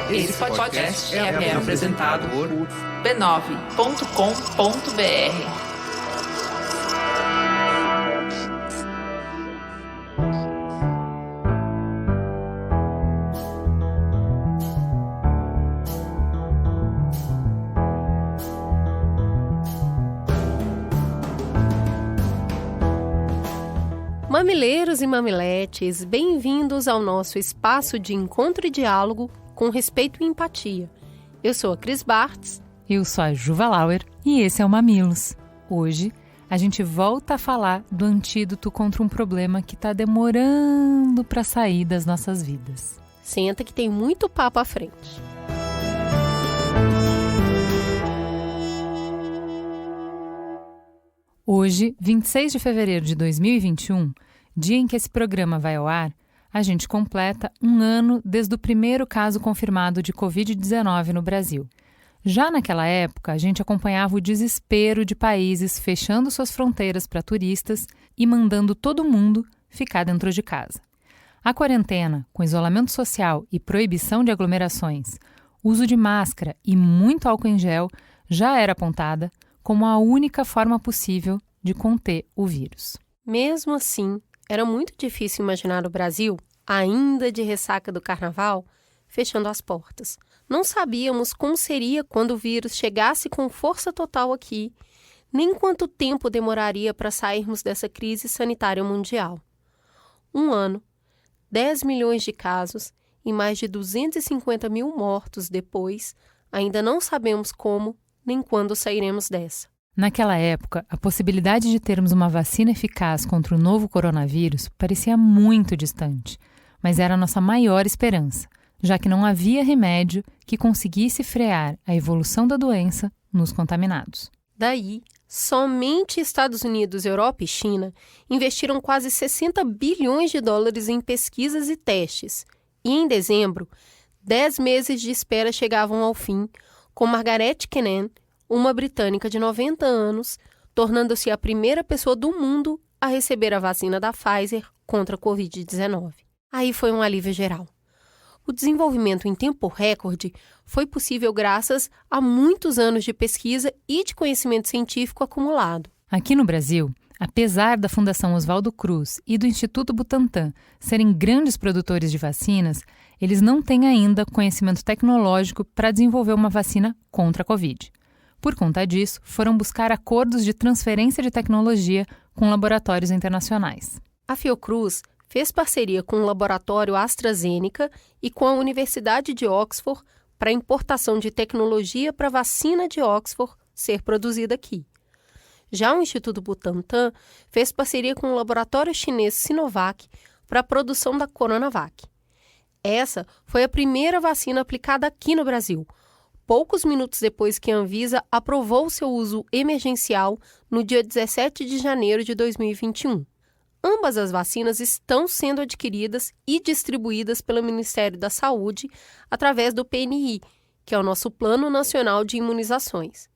Esse podcast é apresentado por b9.com.br. Mamileiros e mamiletes, bem-vindos ao nosso espaço de encontro e diálogo com respeito e empatia. Eu sou a Cris Bartz. Eu sou a Juva Lauer e esse é o Mamilos. Hoje a gente volta a falar do antídoto contra um problema que está demorando para sair das nossas vidas. Senta que tem muito papo à frente. Hoje, 26 de fevereiro de 2021, dia em que esse programa vai ao ar, a gente completa um ano desde o primeiro caso confirmado de Covid-19 no Brasil. Já naquela época, a gente acompanhava o desespero de países fechando suas fronteiras para turistas e mandando todo mundo ficar dentro de casa. A quarentena, com isolamento social e proibição de aglomerações, uso de máscara e muito álcool em gel, já era apontada como a única forma possível de conter o vírus. Mesmo assim, era muito difícil imaginar o Brasil, ainda de ressaca do carnaval, fechando as portas. Não sabíamos como seria quando o vírus chegasse com força total aqui, nem quanto tempo demoraria para sairmos dessa crise sanitária mundial. 1 ano, 10 milhões de casos e mais de 250 mil mortos depois, ainda não sabemos como nem quando sairemos dessa. Naquela época, a possibilidade de termos uma vacina eficaz contra o novo coronavírus parecia muito distante, mas era a nossa maior esperança, já que não havia remédio que conseguisse frear a evolução da doença nos contaminados. Daí, somente Estados Unidos, Europa e China investiram quase 60 bilhões de dólares em pesquisas e testes. E em dezembro, 10 meses de espera chegavam ao fim, com Margaret Keenan, uma britânica de 90 anos, tornando-se a primeira pessoa do mundo a receber a vacina da Pfizer contra a Covid-19. Aí foi um alívio geral. O desenvolvimento em tempo recorde foi possível graças a muitos anos de pesquisa e de conhecimento científico acumulado. Aqui no Brasil, apesar da Fundação Oswaldo Cruz e do Instituto Butantan serem grandes produtores de vacinas, eles não têm ainda conhecimento tecnológico para desenvolver uma vacina contra a Covid. Por conta disso, foram buscar acordos de transferência de tecnologia com laboratórios internacionais. A Fiocruz fez parceria com o laboratório AstraZeneca e com a Universidade de Oxford para a importação de tecnologia para a vacina de Oxford ser produzida aqui. Já o Instituto Butantan fez parceria com o laboratório chinês Sinovac para a produção da Coronavac. Essa foi a primeira vacina aplicada aqui no Brasil, poucos minutos depois que a Anvisa aprovou seu uso emergencial no dia 17 de janeiro de 2021. Ambas as vacinas estão sendo adquiridas e distribuídas pelo Ministério da Saúde através do PNI, que é o nosso Plano Nacional de Imunizações.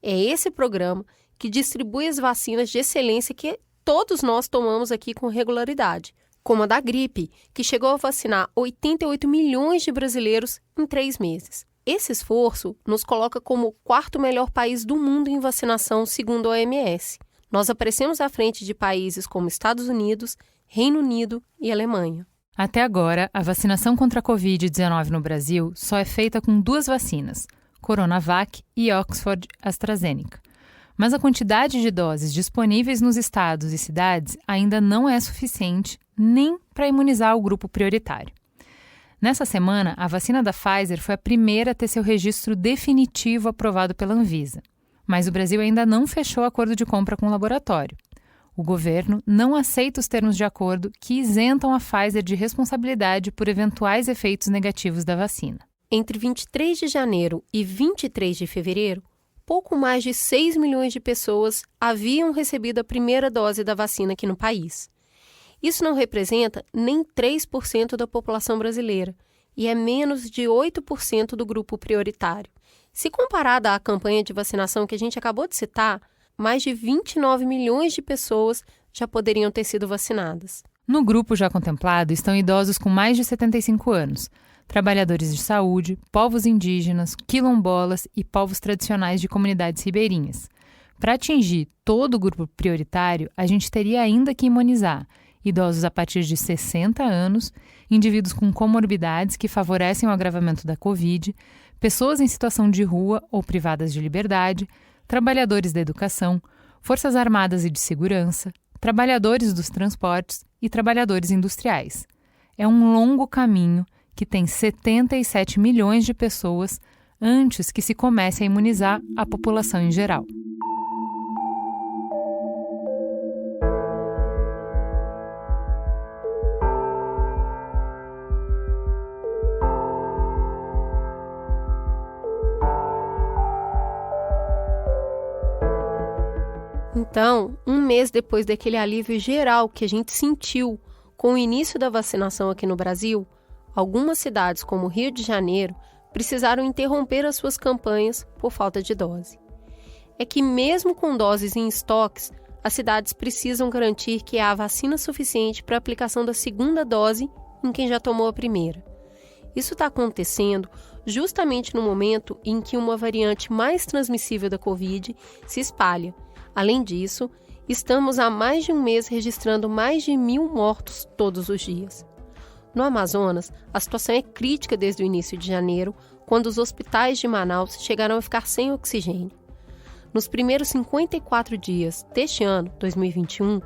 É esse programa que distribui as vacinas de excelência que todos nós tomamos aqui com regularidade, como a da gripe, que chegou a vacinar 88 milhões de brasileiros em 3 meses. Esse esforço nos coloca como o 4º melhor país do mundo em vacinação, segundo a OMS. Nós aparecemos à frente de países como Estados Unidos, Reino Unido e Alemanha. Até agora, a vacinação contra a Covid-19 no Brasil só é feita com 2 vacinas, Coronavac e Oxford AstraZeneca. Mas a quantidade de doses disponíveis nos estados e cidades ainda não é suficiente nem para imunizar o grupo prioritário. Nessa semana, a vacina da Pfizer foi a primeira a ter seu registro definitivo aprovado pela Anvisa. Mas o Brasil ainda não fechou acordo de compra com o laboratório. O governo não aceita os termos de acordo que isentam a Pfizer de responsabilidade por eventuais efeitos negativos da vacina. Entre 23 de janeiro e 23 de fevereiro, pouco mais de 6 milhões de pessoas haviam recebido a primeira dose da vacina aqui no país. Isso não representa nem 3% da população brasileira e é menos de 8% do grupo prioritário. Se comparada à campanha de vacinação que a gente acabou de citar, mais de 29 milhões de pessoas já poderiam ter sido vacinadas. No grupo já contemplado estão idosos com mais de 75 anos. trabalhadores de saúde, povos indígenas, quilombolas e povos tradicionais de comunidades ribeirinhas. Para atingir todo o grupo prioritário, a gente teria ainda que imunizar idosos a partir de 60 anos, indivíduos com comorbidades que favorecem o agravamento da Covid, pessoas em situação de rua ou privadas de liberdade, trabalhadores da educação, forças armadas e de segurança, trabalhadores dos transportes e trabalhadores industriais. É um longo caminho que tem 77 milhões de pessoas antes que se comece a imunizar a população em geral. Então, um mês depois daquele alívio geral que a gente sentiu com o início da vacinação aqui no Brasil, algumas cidades, como Rio de Janeiro, precisaram interromper as suas campanhas por falta de dose. É que mesmo com doses em estoques, as cidades precisam garantir que há vacina suficiente para a aplicação da segunda dose em quem já tomou a primeira. Isso está acontecendo justamente no momento em que uma variante mais transmissível da Covid se espalha. Além disso, estamos há mais de um mês registrando mais de 1.000 mortos todos os dias. No Amazonas, a situação é crítica desde o início de janeiro, quando os hospitais de Manaus chegaram a ficar sem oxigênio. Nos primeiros 54 dias deste ano, 2021,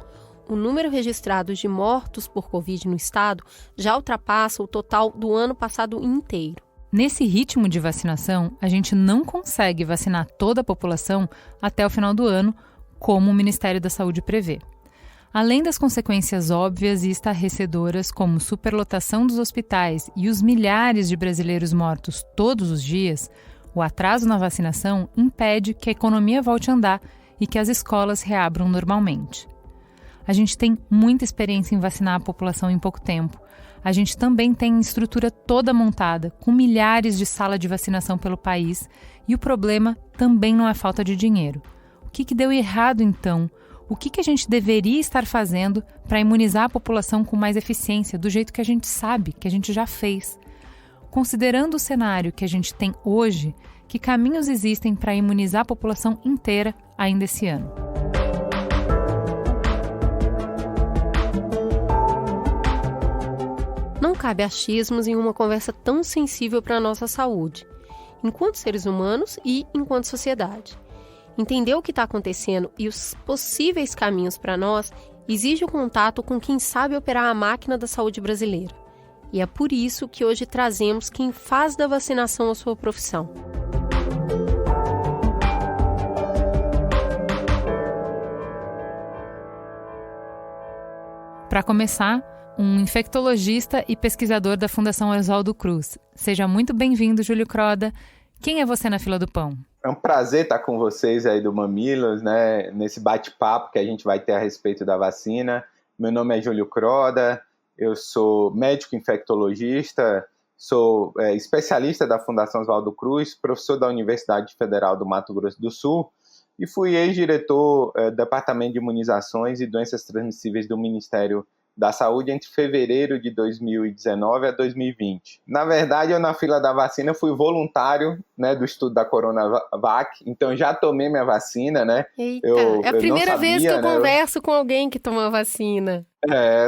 o número registrado de mortos por Covid no estado já ultrapassa o total do ano passado inteiro. Nesse ritmo de vacinação, a gente não consegue vacinar toda a população até o final do ano, como o Ministério da Saúde prevê. Além das consequências óbvias e estarrecedoras, como superlotação dos hospitais e os milhares de brasileiros mortos todos os dias, o atraso na vacinação impede que a economia volte a andar e que as escolas reabram normalmente. A gente tem muita experiência em vacinar a população em pouco tempo. A gente também tem estrutura toda montada, com milhares de salas de vacinação pelo país, e o problema também não é falta de dinheiro. O que deu errado, então? O que a gente deveria estar fazendo para imunizar a população com mais eficiência, do jeito que a gente sabe, que a gente já fez? Considerando o cenário que a gente tem hoje, que caminhos existem para imunizar a população inteira ainda esse ano? Não cabe achismos em uma conversa tão sensível para a nossa saúde, enquanto seres humanos e enquanto sociedade. Entender o que está acontecendo e os possíveis caminhos para nós exige o contato com quem sabe operar a máquina da saúde brasileira. E é por isso que hoje trazemos quem faz da vacinação a sua profissão. Para começar, um infectologista e pesquisador da Fundação Oswaldo Cruz. Seja muito bem-vindo, Júlio Croda. Quem é você na fila do pão? É um prazer estar com vocês aí do Mamilos, né, nesse bate-papo que a gente vai ter a respeito da vacina. Meu nome é Júlio Croda, eu sou médico infectologista, sou especialista da Fundação Oswaldo Cruz, professor da Universidade Federal do Mato Grosso do Sul e fui ex-diretor do Departamento de Imunizações e Doenças Transmissíveis do Ministério da Saúde entre fevereiro de 2019 a 2020. Na verdade, eu na fila da vacina fui voluntário, né, do estudo da Coronavac, então já tomei minha vacina, né? Eita, é a primeira vez que eu converso com alguém que tomou a vacina.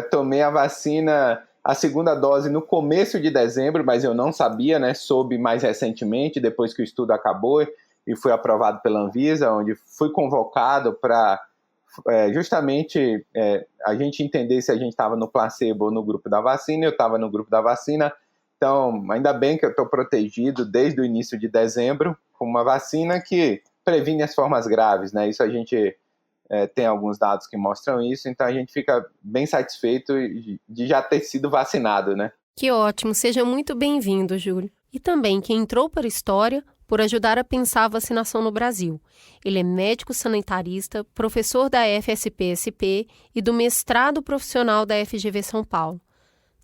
Tomei a vacina, a segunda dose no começo de dezembro, mas eu não sabia, né? Soube mais recentemente, depois que o estudo acabou e fui aprovado pela Anvisa, onde fui convocado para justamente a gente entender se a gente estava no placebo ou no grupo da vacina. Eu estava no grupo da vacina, então ainda bem que eu estou protegido desde o início de dezembro com uma vacina que previne as formas graves, né? Isso a gente tem alguns dados que mostram isso, então a gente fica bem satisfeito de já ter sido vacinado, né? Que ótimo, seja muito bem-vindo, Júlio. E também quem entrou para a história por ajudar a pensar a vacinação no Brasil. Ele é médico sanitarista, professor da FSP-SP e do mestrado profissional da FGV São Paulo.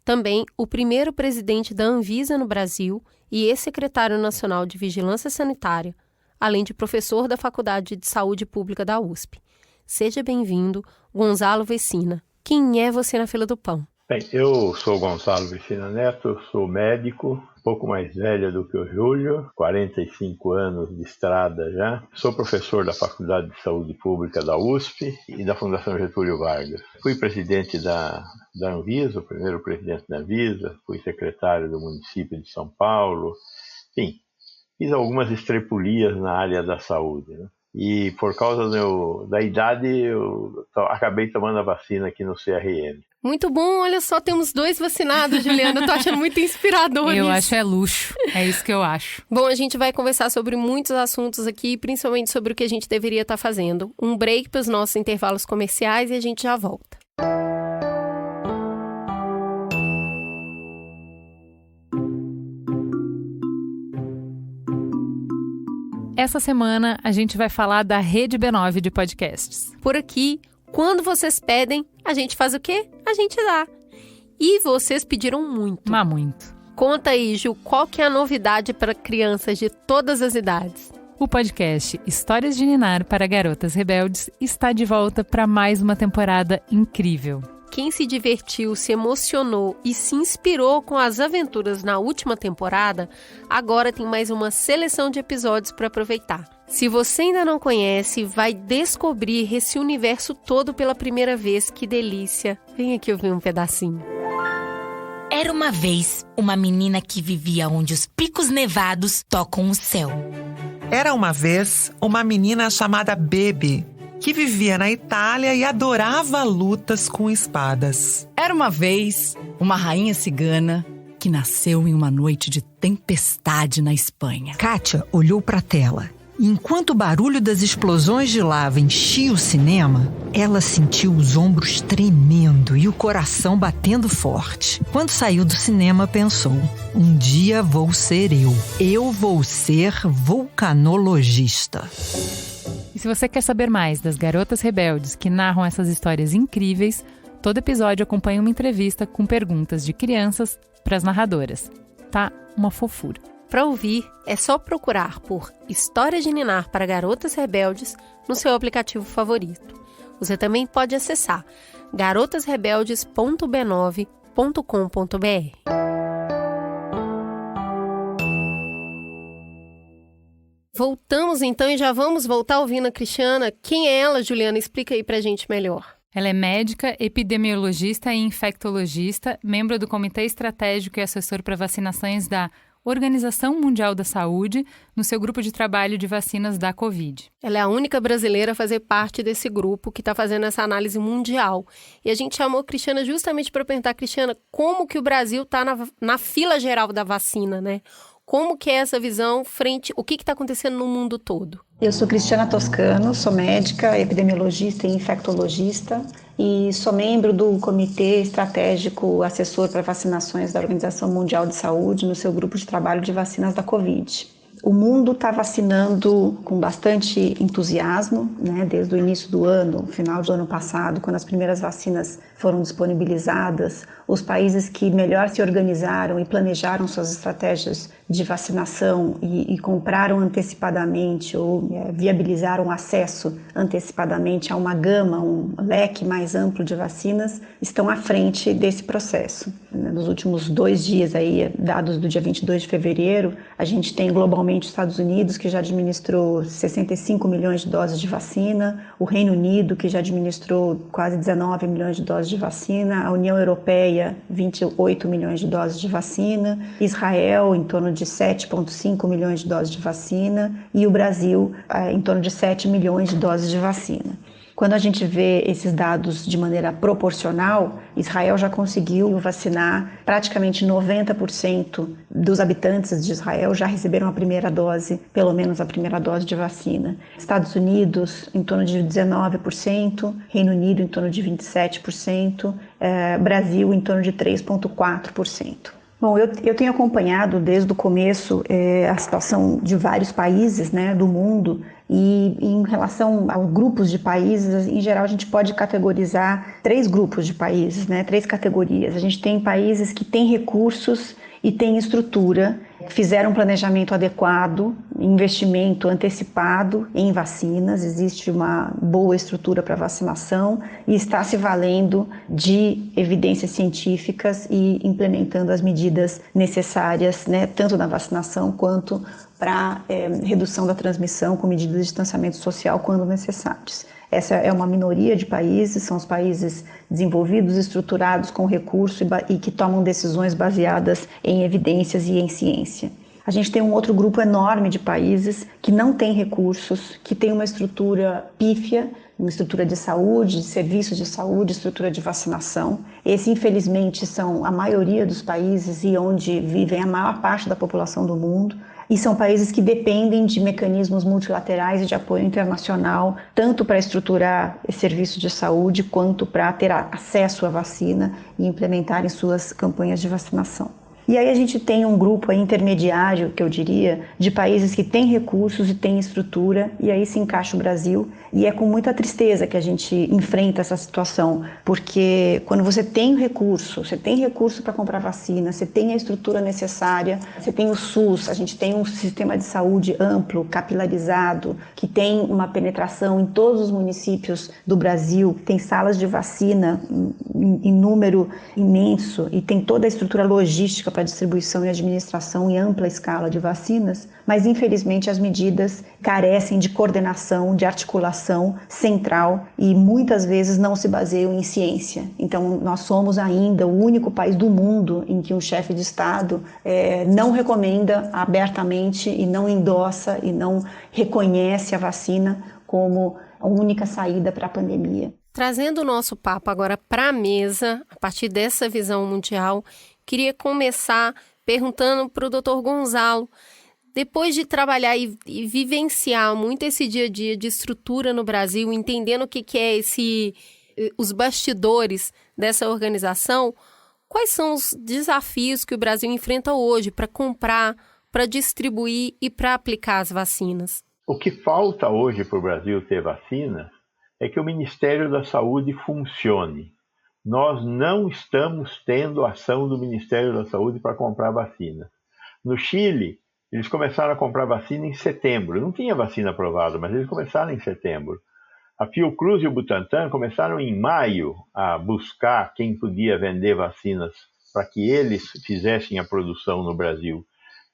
Também o primeiro presidente da Anvisa no Brasil e ex-secretário nacional de Vigilância Sanitária, além de professor da Faculdade de Saúde Pública da USP. Seja bem-vindo, Gonzalo Vecina. Quem é você na fila do pão? Bem, eu sou Gonzalo Vecina Neto, sou médico, pouco mais velha do que o Júlio, 45 anos de estrada já. Sou professor da Faculdade de Saúde Pública da USP e da Fundação Getúlio Vargas. Fui presidente da Anvisa, o primeiro presidente da Anvisa, fui secretário do município de São Paulo, enfim, fiz algumas estrepulias na área da saúde, né? E por causa da idade, eu acabei tomando a vacina aqui no CRM. Muito bom, olha só, temos 2 vacinados, Juliana. Eu tô achando muito inspirador Eu isso. acho é luxo, é isso que eu acho. Bom, a gente vai conversar sobre muitos assuntos aqui, principalmente sobre o que a gente deveria estar fazendo. Um break para os nossos intervalos comerciais e a gente já volta. Essa semana a gente vai falar da Rede B9 de podcasts. Por aqui, quando vocês pedem, a gente faz o quê? A gente dá. E vocês pediram muito. Mas muito. Conta aí, Ju, qual que é a novidade para crianças de todas as idades? O podcast Histórias de Ninar para Garotas Rebeldes está de volta para mais uma temporada incrível. Quem se divertiu, se emocionou e se inspirou com as aventuras na última temporada, agora tem mais uma seleção de episódios para aproveitar. Se você ainda não conhece, vai descobrir esse universo todo pela primeira vez. Que delícia! Vem aqui ouvir um pedacinho. Era uma vez uma menina que vivia onde os picos nevados tocam o céu. Era uma vez uma menina chamada Bebe, que vivia na Itália e adorava lutas com espadas. Era uma vez uma rainha cigana que nasceu em uma noite de tempestade na Espanha. Kátia olhou para a tela e, enquanto o barulho das explosões de lava enchia o cinema, ela sentiu os ombros tremendo e o coração batendo forte. Quando saiu do cinema, pensou: um dia vou ser eu. Eu vou ser vulcanologista. E se você quer saber mais das garotas rebeldes que narram essas histórias incríveis, todo episódio acompanha uma entrevista com perguntas de crianças para as narradoras. Tá uma fofura. Para ouvir, é só procurar por História de Ninar para Garotas Rebeldes no seu aplicativo favorito. Você também pode acessar garotasrebeldes.b9.com.br. Voltamos então e já vamos voltar ouvindo a Cristiana. Quem é ela, Juliana? Explica aí pra gente melhor. Ela é médica, epidemiologista e infectologista, membro do Comitê Estratégico e assessor para vacinações da Organização Mundial da Saúde, no seu grupo de trabalho de vacinas da Covid. Ela é a única brasileira a fazer parte desse grupo que está fazendo essa análise mundial. E a gente chamou a Cristiana justamente para perguntar, Cristiana, como que o Brasil está na fila geral da vacina, né? Como que é essa visão frente... O que está acontecendo no mundo todo? Eu sou Cristiana Toscano, sou médica, epidemiologista e infectologista e sou membro do Comitê Estratégico Assessor para Vacinações da Organização Mundial de Saúde no seu grupo de trabalho de vacinas da Covid. O mundo está vacinando com bastante entusiasmo, né, desde o início do ano, final do ano passado, quando as primeiras vacinas foram disponibilizadas. Os países que melhor se organizaram e planejaram suas estratégias de vacinação e compraram antecipadamente ou viabilizaram acesso antecipadamente a uma gama, um leque mais amplo de vacinas, estão à frente desse processo. Nos últimos 2 dias, aí, dados do dia 22 de fevereiro, a gente tem globalmente os Estados Unidos, que já administrou 65 milhões de doses de vacina, o Reino Unido, que já administrou quase 19 milhões de doses de vacina, a União Europeia, 28 milhões de doses de vacina, Israel, em torno de 7,5 milhões de doses de vacina e o Brasil, em torno de 7 milhões de doses de vacina. Quando a gente vê esses dados de maneira proporcional, Israel já conseguiu vacinar praticamente 90% dos habitantes de Israel já receberam a primeira dose, pelo menos a primeira dose de vacina. Estados Unidos, em torno de 19%, Reino Unido, em torno de 27%, Brasil, em torno de 3,4%. Bom, eu tenho acompanhado desde o começo a situação de vários países, né, do mundo, e em relação aos grupos de países, em geral a gente pode categorizar 3 grupos de países, né, 3 categorias. A gente tem países que têm recursos e têm estrutura fizeram um planejamento adequado, investimento antecipado em vacinas, existe uma boa estrutura para vacinação e está se valendo de evidências científicas e implementando as medidas necessárias, né, tanto na vacinação quanto para redução da transmissão com medidas de distanciamento social quando necessários. Essa é uma minoria de países, são os países desenvolvidos, estruturados com recurso e que tomam decisões baseadas em evidências e em ciência. A gente tem um outro grupo enorme de países que não tem recursos, que tem uma estrutura pífia, uma estrutura de saúde, de serviços de saúde, estrutura de vacinação. Esse, infelizmente, são a maioria dos países e onde vivem a maior parte da população do mundo. E são países que dependem de mecanismos multilaterais e de apoio internacional, tanto para estruturar esse serviço de saúde, quanto para ter acesso à vacina e implementarem suas campanhas de vacinação. E aí a gente tem um grupo aí intermediário, que eu diria, de países que têm recursos e têm estrutura, e aí se encaixa o Brasil. E é com muita tristeza que a gente enfrenta essa situação, porque quando você tem recurso para comprar vacina, você tem a estrutura necessária, você tem o SUS, a gente tem um sistema de saúde amplo, capilarizado, que tem uma penetração em todos os municípios do Brasil, tem salas de vacina em número imenso e tem toda a estrutura logística para distribuição e administração em ampla escala de vacinas, mas infelizmente as medidas carecem de coordenação, de articulação central e muitas vezes não se baseiam em ciência. Então nós somos ainda o único país do mundo em que um chefe de Estado não recomenda abertamente e não endossa e não reconhece a vacina como a única saída para a pandemia. Trazendo o nosso papo agora para a mesa, a partir dessa visão mundial, queria começar perguntando para o Dr. Gonzalo, depois de trabalhar e vivenciar muito esse dia a dia de estrutura no Brasil, entendendo o que é os bastidores dessa organização, quais são os desafios que o Brasil enfrenta hoje para comprar, para distribuir e para aplicar as vacinas? O que falta hoje para o Brasil ter vacina é que o Ministério da Saúde funcione. Nós não estamos tendo ação do Ministério da Saúde para comprar vacina. No Chile, eles começaram a comprar vacina em setembro. Não tinha vacina aprovada, mas eles começaram em setembro. A Fiocruz e o Butantan começaram em maio a buscar quem podia vender vacinas para que eles fizessem a produção no Brasil.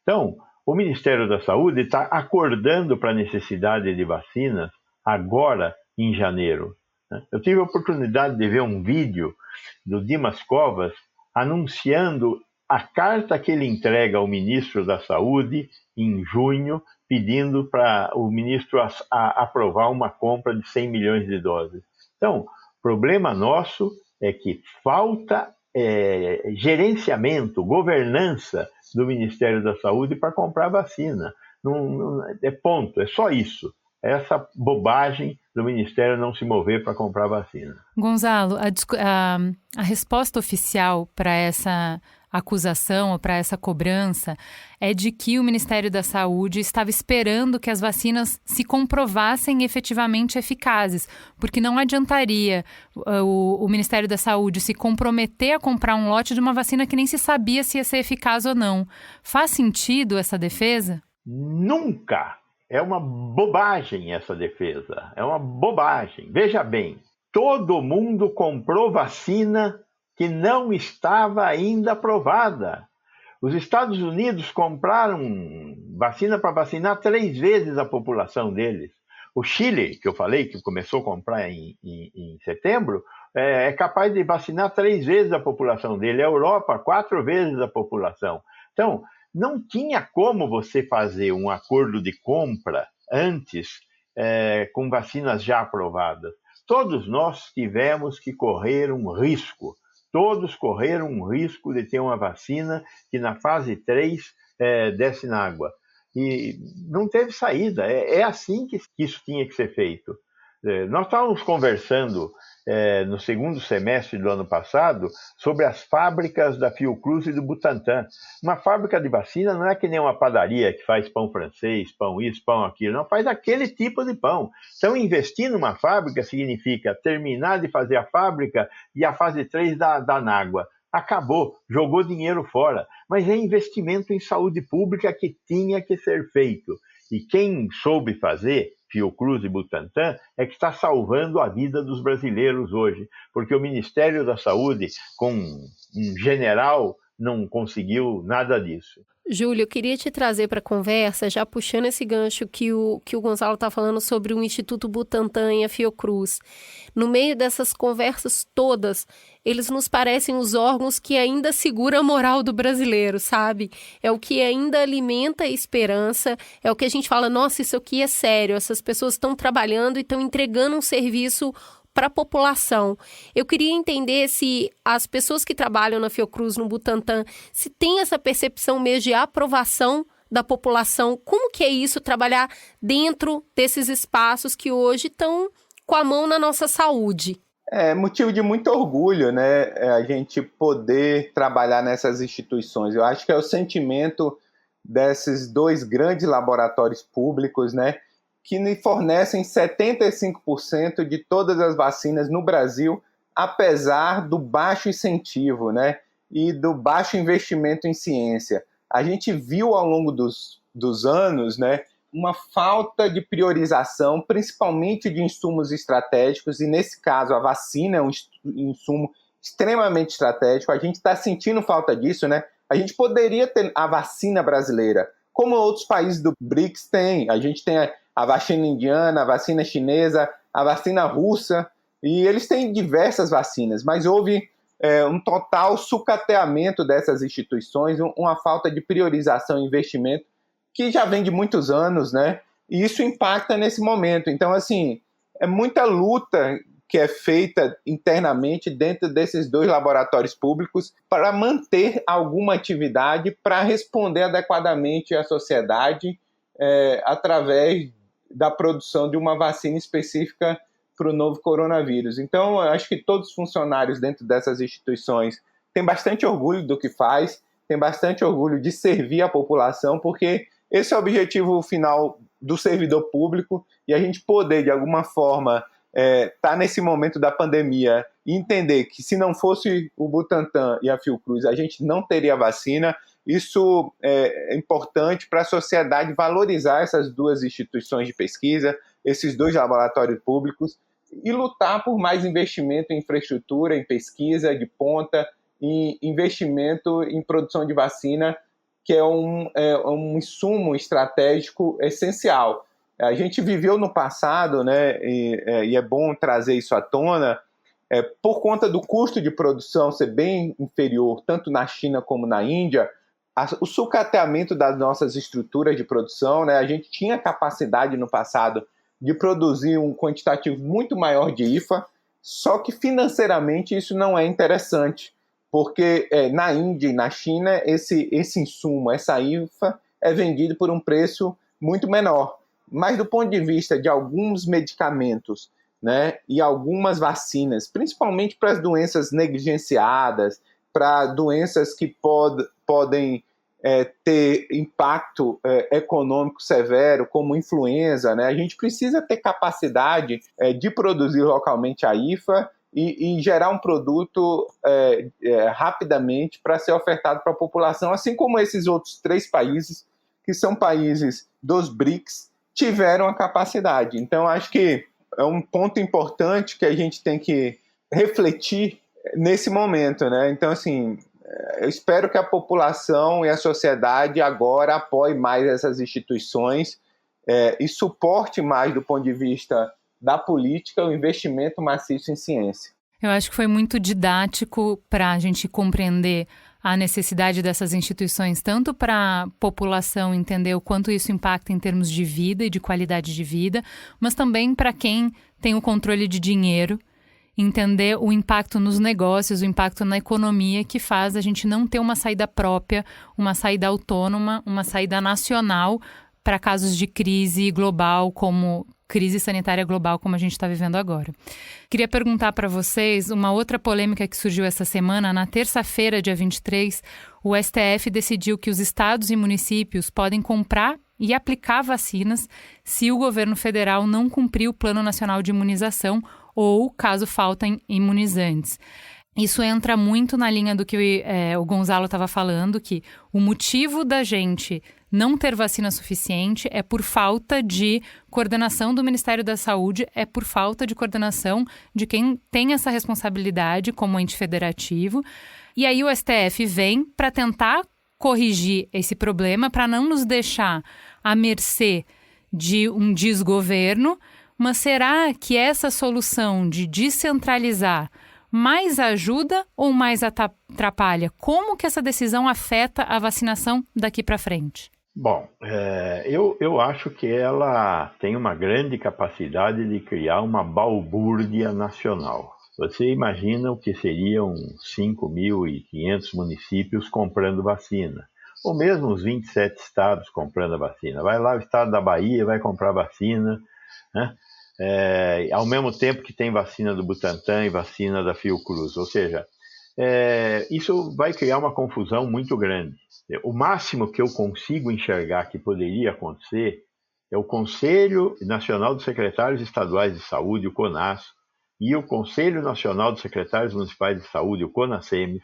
Então, o Ministério da Saúde está acordando para a necessidade de vacinas agora, em janeiro. Eu tive a oportunidade de ver um vídeo do Dimas Covas anunciando a carta que ele entrega ao ministro da Saúde em junho, pedindo para o ministro aprovar uma compra de 100 milhões de doses. Então, o problema nosso é que falta gerenciamento, governança do Ministério da Saúde para comprar vacina. Ponto, é só isso. Essa bobagem do Ministério não se mover para comprar vacina. Gonzalo, a resposta oficial para essa acusação, para essa cobrança, é de que o Ministério da Saúde estava esperando que as vacinas se comprovassem efetivamente eficazes, porque não adiantaria o Ministério da Saúde se comprometer a comprar um lote de uma vacina que nem se sabia se ia ser eficaz ou não. Faz sentido essa defesa? Nunca! É uma bobagem essa defesa, é uma bobagem. Veja bem, todo mundo comprou vacina que não estava ainda aprovada. Os Estados Unidos compraram vacina para vacinar 3 vezes a população deles. O Chile, que eu falei que começou a comprar em setembro, é capaz de vacinar 3 vezes a população dele. A Europa, 4 vezes a população. Então, não tinha como você fazer um acordo de compra antes com vacinas já aprovadas. Todos nós tivemos que correr um risco. Todos correram um risco de ter uma vacina que na fase 3 desce na água. E não teve saída. É assim que isso tinha que ser feito. Nós estávamos conversando no segundo semestre do ano passado sobre as fábricas da Fiocruz e do Butantan. Uma fábrica de vacina não é que nem uma padaria que faz pão francês, pão isso, pão aquilo. Não, faz aquele tipo de pão. Então, investir numa fábrica significa terminar de fazer a fábrica e a fase 3 dá na água. acabou, jogou dinheiro fora. Mas é investimento em saúde pública que tinha que ser feito. E quem soube fazer, Fiocruz e Butantan, é que está salvando a vida dos brasileiros hoje. Porque o Ministério da Saúde, com um general, não conseguiu nada disso. Júlio, eu queria te trazer para a conversa, já puxando esse gancho que o Gonzalo está falando sobre o Instituto Butantan e a Fiocruz. No meio dessas conversas todas, eles nos parecem os órgãos que ainda seguram a moral do brasileiro, sabe? É o que ainda alimenta a esperança, é o que a gente fala, nossa, isso aqui é sério, essas pessoas estão trabalhando e estão entregando um serviço para a população. Eu queria entender se as pessoas que trabalham na Fiocruz, no Butantan, se tem essa percepção mesmo de aprovação da população. Como que é isso, trabalhar dentro desses espaços que hoje estão com a mão na nossa saúde? É motivo de muito orgulho, né, a gente poder trabalhar nessas instituições. Eu acho que é o sentimento desses dois grandes laboratórios públicos, né, que fornecem 75% de todas as vacinas no Brasil, apesar do baixo incentivo, né, e do baixo investimento em ciência. A gente viu ao longo dos anos, né, uma falta de priorização, principalmente de insumos estratégicos, e nesse caso a vacina é um insumo extremamente estratégico. A gente está sentindo falta disso, né? A gente poderia ter a vacina brasileira, como outros países do BRICS têm. A gente tem a vacina indiana, a vacina chinesa, a vacina russa, e eles têm diversas vacinas, mas houve um total sucateamento dessas instituições, uma falta de priorização e investimento que já vem de muitos anos, né? E isso impacta nesse momento. Então, assim, é muita luta que é feita internamente dentro desses dois laboratórios públicos para manter alguma atividade para responder adequadamente à sociedade através da produção de uma vacina específica para o novo coronavírus. Então, eu acho que todos os funcionários dentro dessas instituições têm bastante orgulho do que faz, têm bastante orgulho de servir a população, porque esse é o objetivo final do servidor público, e a gente poder, de alguma forma, estar nesse momento da pandemia e entender que se não fosse o Butantan e a Fiocruz, a gente não teria vacina. Isso é importante para a sociedade valorizar essas duas instituições de pesquisa, esses dois laboratórios públicos, e lutar por mais investimento em infraestrutura, em pesquisa de ponta, em investimento em produção de vacina, que é um insumo estratégico essencial. A gente viveu no passado, né, e é bom trazer isso à tona, por conta do custo de produção ser bem inferior, tanto na China como na Índia, o sucateamento das nossas estruturas de produção, né, a gente tinha capacidade no passado de produzir um quantitativo muito maior de IFA, só que financeiramente isso não é interessante, porque na Índia e na China esse insumo, essa IFA, é vendido por um preço muito menor. Mas do ponto de vista de alguns medicamentos, né, e algumas vacinas, principalmente para as doenças negligenciadas, para doenças que podem ter impacto econômico severo, como influenza, né, a gente precisa ter capacidade de produzir localmente a IFA e gerar um produto rapidamente para ser ofertado para a população, assim como esses outros 3 países, que são países dos BRICS, tiveram a capacidade. Então, acho que é um ponto importante que a gente tem que refletir nesse momento, né? Então, assim, eu espero que a população e a sociedade agora apoiem mais essas instituições e suporte mais, do ponto de vista da política, o investimento maciço em ciência. Eu acho que foi muito didático para a gente compreender a necessidade dessas instituições, tanto para a população entender o quanto isso impacta em termos de vida e de qualidade de vida, mas também para quem tem o controle de dinheiro, entender o impacto nos negócios, o impacto na economia que faz a gente não ter uma saída própria, uma saída autônoma, uma saída nacional para casos de crise global, como crise sanitária global, como a gente está vivendo agora. Queria perguntar para vocês uma outra polêmica que surgiu essa semana. Na terça-feira, dia 23, o STF decidiu que os estados e municípios podem comprar e aplicar vacinas se o governo federal não cumprir o Plano Nacional de Imunização ou caso faltem imunizantes. Isso entra muito na linha do que o Gonzalo estava falando, que o motivo da gente não ter vacina suficiente é por falta de coordenação do Ministério da Saúde, é por falta de coordenação de quem tem essa responsabilidade como ente federativo. E aí o STF vem para tentar corrigir esse problema, para não nos deixar à mercê de um desgoverno. Mas será que essa solução de descentralizar mais ajuda ou mais atrapalha? Como que essa decisão afeta a vacinação daqui para frente? Bom, eu acho que ela tem uma grande capacidade de criar uma balbúrdia nacional. Você imagina o que seriam 5.500 municípios comprando vacina, ou mesmo os 27 estados comprando a vacina. Vai lá o estado da Bahia, vai comprar vacina, né? Ao mesmo tempo que tem vacina do Butantan e vacina da Fiocruz. Ou seja, isso vai criar uma confusão muito grande. O máximo que eu consigo enxergar que poderia acontecer é o Conselho Nacional dos Secretários Estaduais de Saúde, o CONAS, e o Conselho Nacional dos Secretários Municipais de Saúde, o CONASEMES,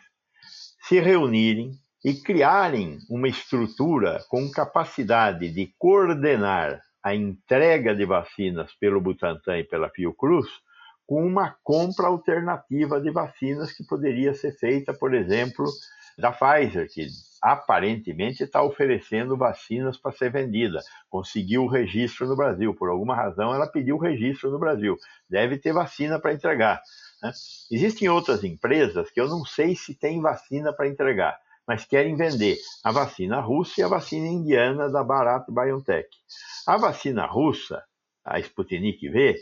se reunirem e criarem uma estrutura com capacidade de coordenar a entrega de vacinas pelo Butantan e pela Fiocruz, com uma compra alternativa de vacinas que poderia ser feita, por exemplo, da Pfizer, que aparentemente está oferecendo vacinas para ser vendida. Conseguiu o registro no Brasil. Por alguma razão, ela pediu o registro no Brasil. Deve ter vacina para entregar, né? Existem outras empresas que eu não sei se tem vacina para entregar, mas querem vender a vacina russa e a vacina indiana da Bharat BioNTech. A vacina russa, a Sputnik V,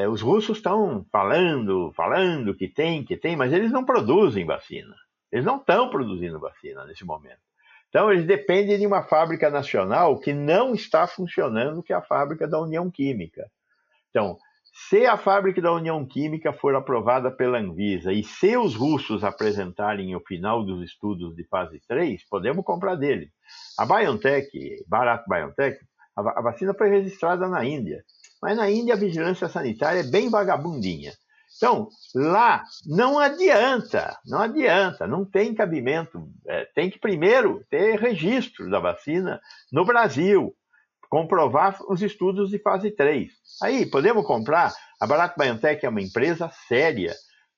os russos estão falando que tem, mas eles não produzem vacina. Eles não estão produzindo vacina nesse momento. Então, eles dependem de uma fábrica nacional que não está funcionando, que é a fábrica da União Química. Então, se a fábrica da União Química for aprovada pela Anvisa e se os russos apresentarem o final dos estudos de fase 3, podemos comprar dele. A BioNTech, Bharat BioNTech, a vacina foi registrada na Índia, mas na Índia a vigilância sanitária é bem vagabundinha. Então, lá não adianta, não tem cabimento. Tem que primeiro ter registro da vacina no Brasil, comprovar os estudos de fase 3. Aí, podemos comprar. A Bharat BioNTech é uma empresa séria,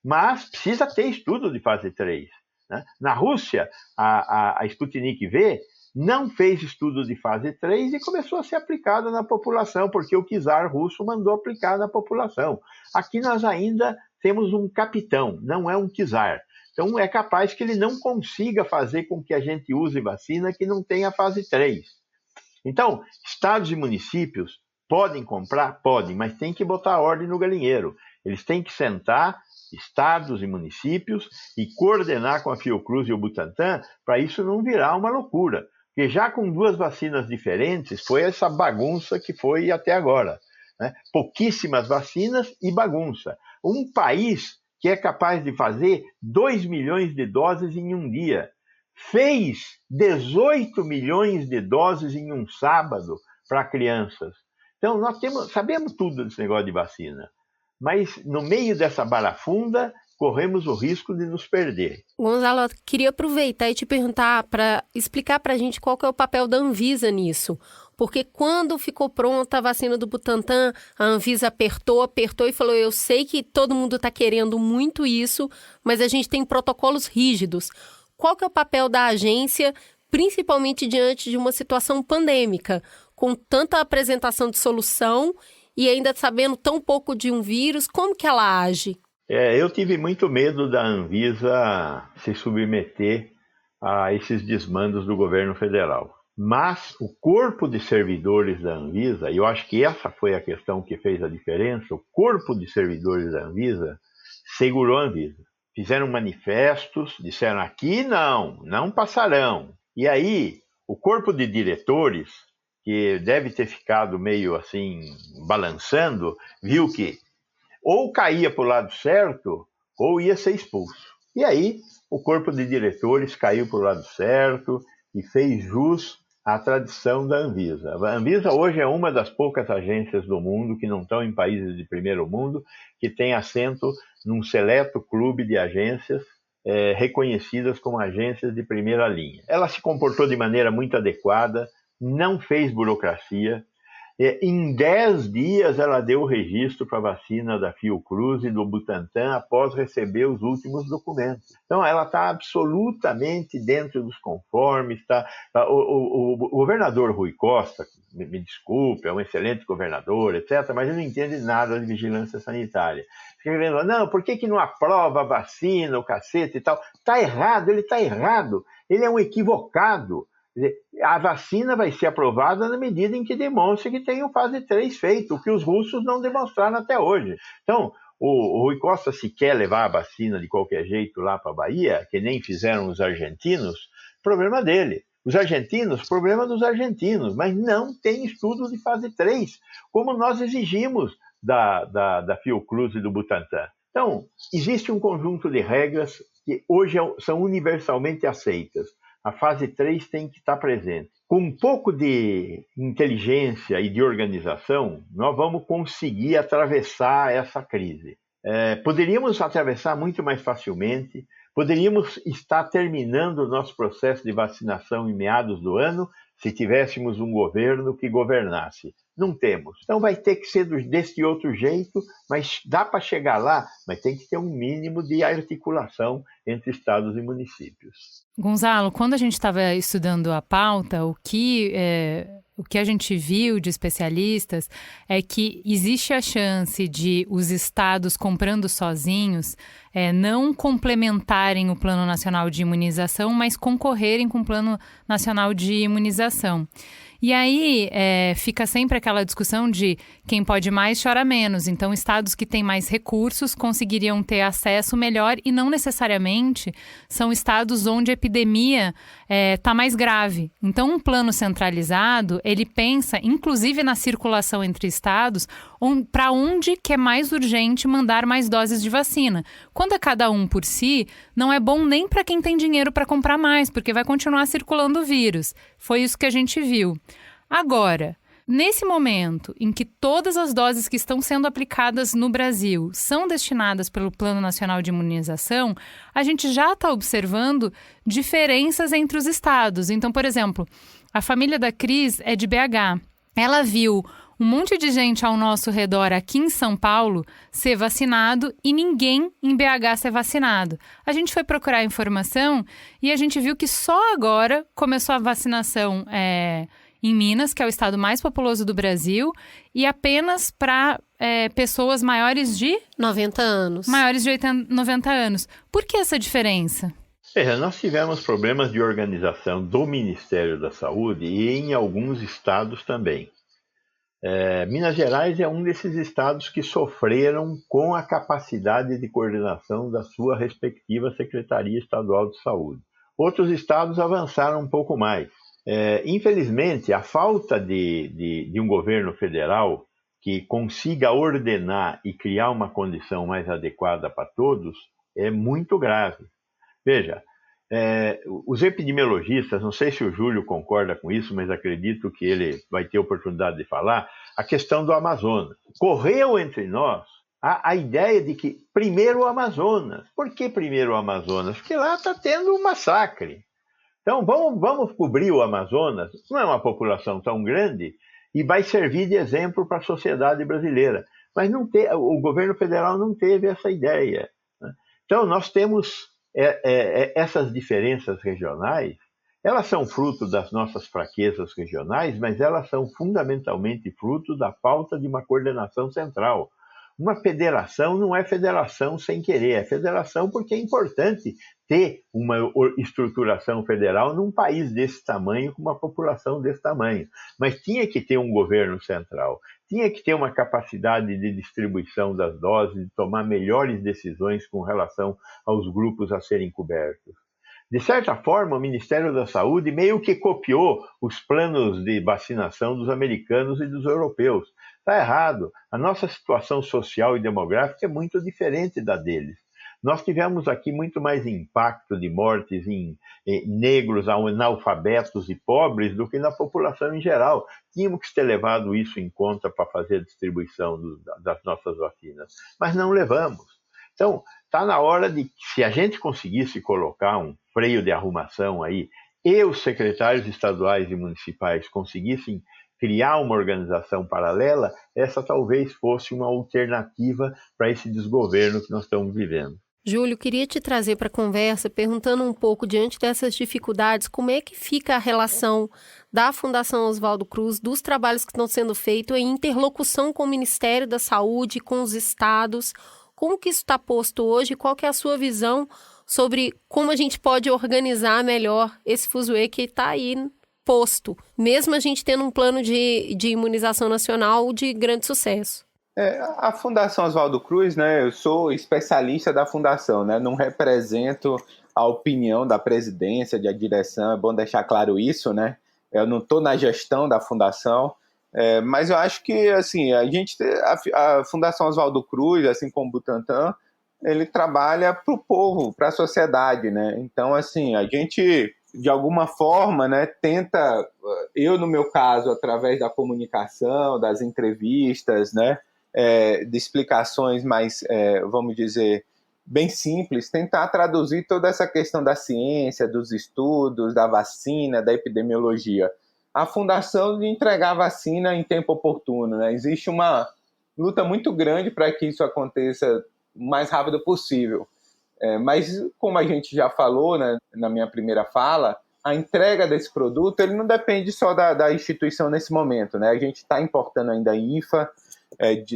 mas precisa ter estudo de fase 3. Né? Na Rússia, a Sputnik V não fez estudo de fase 3 e começou a ser aplicada na população, porque o czar russo mandou aplicar na população. Aqui nós ainda temos um capitão, não é um czar. Então é capaz que ele não consiga fazer com que a gente use vacina que não tenha fase 3. Então, estados e municípios podem comprar? Podem, mas tem que botar a ordem no galinheiro. Eles têm que sentar, estados e municípios, e coordenar com a Fiocruz e o Butantan para isso não virar uma loucura. Porque já com duas vacinas diferentes, foi essa bagunça que foi até agora, né? Pouquíssimas vacinas e bagunça. Um país que é capaz de fazer 2 milhões de doses em um dia, fez 18 milhões de doses em um sábado para crianças. Então, nós sabemos tudo desse negócio de vacina, mas no meio dessa barafunda, corremos o risco de nos perder. Gonzalo, eu queria aproveitar e te perguntar para explicar para a gente qual que é o papel da Anvisa nisso. Porque quando ficou pronta a vacina do Butantan, a Anvisa apertou e falou, eu sei que todo mundo está querendo muito isso, mas a gente tem protocolos rígidos. Qual que é o papel da agência, principalmente diante de uma situação pandêmica, com tanta apresentação de solução e ainda sabendo tão pouco de um vírus, como que ela age? Eu tive muito medo da Anvisa se submeter a esses desmandos do governo federal. Mas o corpo de servidores da Anvisa, e eu acho que essa foi a questão que fez a diferença, o corpo de servidores da Anvisa segurou a Anvisa. Fizeram manifestos, disseram aqui não passarão. E aí o corpo de diretores, que deve ter ficado meio assim balançando, viu que ou caía para o lado certo, ou ia ser expulso. E aí, o corpo de diretores caiu para o lado certo e fez jus à tradição da Anvisa. A Anvisa hoje é uma das poucas agências do mundo que não estão em países de primeiro mundo, que tem assento num seleto clube de agências reconhecidas como agências de primeira linha. Ela se comportou de maneira muito adequada, não fez burocracia. Em 10 dias ela deu o registro para a vacina da Fiocruz e do Butantan após receber os últimos documentos. Então ela está absolutamente dentro dos conformes. O governador Rui Costa, me desculpe, é um excelente governador, etc., mas ele não entende nada de vigilância sanitária. Fica dizendo, não, por que não aprova a vacina, o cacete e tal? Está errado, ele está errado. Ele é um equivocado. A vacina vai ser aprovada na medida em que demonstre que tem o fase 3 feito, o que os russos não demonstraram até hoje. Então, o Rui Costa, se quer levar a vacina de qualquer jeito lá para a Bahia, que nem fizeram os argentinos, problema dele. Os argentinos, problema dos argentinos, mas não tem estudo de fase 3, como nós exigimos da Fiocruz e do Butantan. Então, existe um conjunto de regras que hoje são universalmente aceitas. A fase 3 tem que estar presente. Com um pouco de inteligência e de organização, nós vamos conseguir atravessar essa crise. Poderíamos atravessar muito mais facilmente, poderíamos estar terminando o nosso processo de vacinação em meados do ano se tivéssemos um governo que governasse. Não temos. Então vai ter que ser desse outro jeito, mas dá para chegar lá, mas tem que ter um mínimo de articulação entre estados e municípios. Gonzalo, quando a gente estava estudando a pauta, o que a gente viu de especialistas é que existe a chance de os estados comprando sozinhos não complementarem o Plano Nacional de Imunização, mas concorrerem com o Plano Nacional de Imunização. E aí fica sempre aquela discussão de quem pode mais chora menos. Então, estados que têm mais recursos conseguiriam ter acesso melhor e não necessariamente são estados onde a epidemia está mais grave. Então, um plano centralizado, ele pensa, inclusive na circulação entre estados, para onde que é mais urgente mandar mais doses de vacina. Quando é cada um por si, não é bom nem para quem tem dinheiro para comprar mais, porque vai continuar circulando o vírus. Foi isso que a gente viu. Agora, nesse momento em que todas as doses que estão sendo aplicadas no Brasil são destinadas pelo Plano Nacional de Imunização, a gente já está observando diferenças entre os estados. Então, por exemplo, a família da Cris é de BH. Ela viu um monte de gente ao nosso redor aqui em São Paulo ser vacinado e ninguém em BH ser vacinado. A gente foi procurar informação e a gente viu que só agora começou a vacinação em Minas, que é o estado mais populoso do Brasil, e apenas para pessoas maiores de 90 anos. Maiores de 90 anos. Por que essa diferença? Nós tivemos problemas de organização do Ministério da Saúde e em alguns estados também. Minas Gerais é um desses estados que sofreram com a capacidade de coordenação da sua respectiva Secretaria Estadual de Saúde. Outros estados avançaram um pouco mais. Infelizmente, a falta de um governo federal que consiga ordenar e criar uma condição mais adequada para todos é muito grave. Veja, os epidemiologistas, não sei se o Júlio concorda com isso, mas acredito que ele vai ter oportunidade de falar, a questão do Amazonas. Correu entre nós a ideia de que primeiro o Amazonas. Por que primeiro o Amazonas? Porque lá está tendo um massacre. Então vamos cobrir o Amazonas, não é uma população tão grande, e vai servir de exemplo para a sociedade brasileira. Mas o governo federal não teve essa ideia, né? Então nós temos essas diferenças regionais, elas são fruto das nossas fraquezas regionais, mas elas são fundamentalmente fruto da falta de uma coordenação central. Uma federação não é federação sem querer, é federação porque é importante ter uma estruturação federal num país desse tamanho, com uma população desse tamanho. Mas tinha que ter um governo central, tinha que ter uma capacidade de distribuição das doses, de tomar melhores decisões com relação aos grupos a serem cobertos. De certa forma, o Ministério da Saúde meio que copiou os planos de vacinação dos americanos e dos europeus. Está errado. A nossa situação social e demográfica é muito diferente da deles. Nós tivemos aqui muito mais impacto de mortes em negros, analfabetos e pobres do que na população em geral. Tínhamos que ter levado isso em conta para fazer a distribuição das nossas vacinas, mas não levamos. Então, está na hora de, se a gente conseguisse colocar um freio de arrumação aí, e os secretários estaduais e municipais conseguissem criar uma organização paralela, essa talvez fosse uma alternativa para esse desgoverno que nós estamos vivendo. Júlio, queria te trazer para a conversa perguntando um pouco, diante dessas dificuldades, como é que fica a relação da Fundação Oswaldo Cruz, dos trabalhos que estão sendo feitos em interlocução com o Ministério da Saúde, com os estados? Como que isso está posto hoje? Qual que é a sua visão sobre como a gente pode organizar melhor esse fuzuê que está aí posto, mesmo a gente tendo um plano de imunização nacional de grande sucesso? A Fundação Oswaldo Cruz, né, eu sou especialista da Fundação, né, não represento a opinião da presidência, da direção, é bom deixar claro isso, né, eu não estou na gestão da Fundação, mas eu acho que, assim, a Fundação Oswaldo Cruz, assim como o Butantan, ele trabalha para o povo, para a sociedade, né, então, assim, a gente, de alguma forma, né, tenta, eu no meu caso, através da comunicação, das entrevistas, né, de explicações mais, vamos dizer, bem simples, tentar traduzir toda essa questão da ciência, dos estudos, da vacina, da epidemiologia. A fundação de entregar a vacina em tempo oportuno, né? Existe uma luta muito grande para que isso aconteça o mais rápido possível. Mas, como a gente já falou, né, na minha primeira fala, a entrega desse produto ele não depende só da instituição nesse momento, né? A gente está importando ainda a INFA,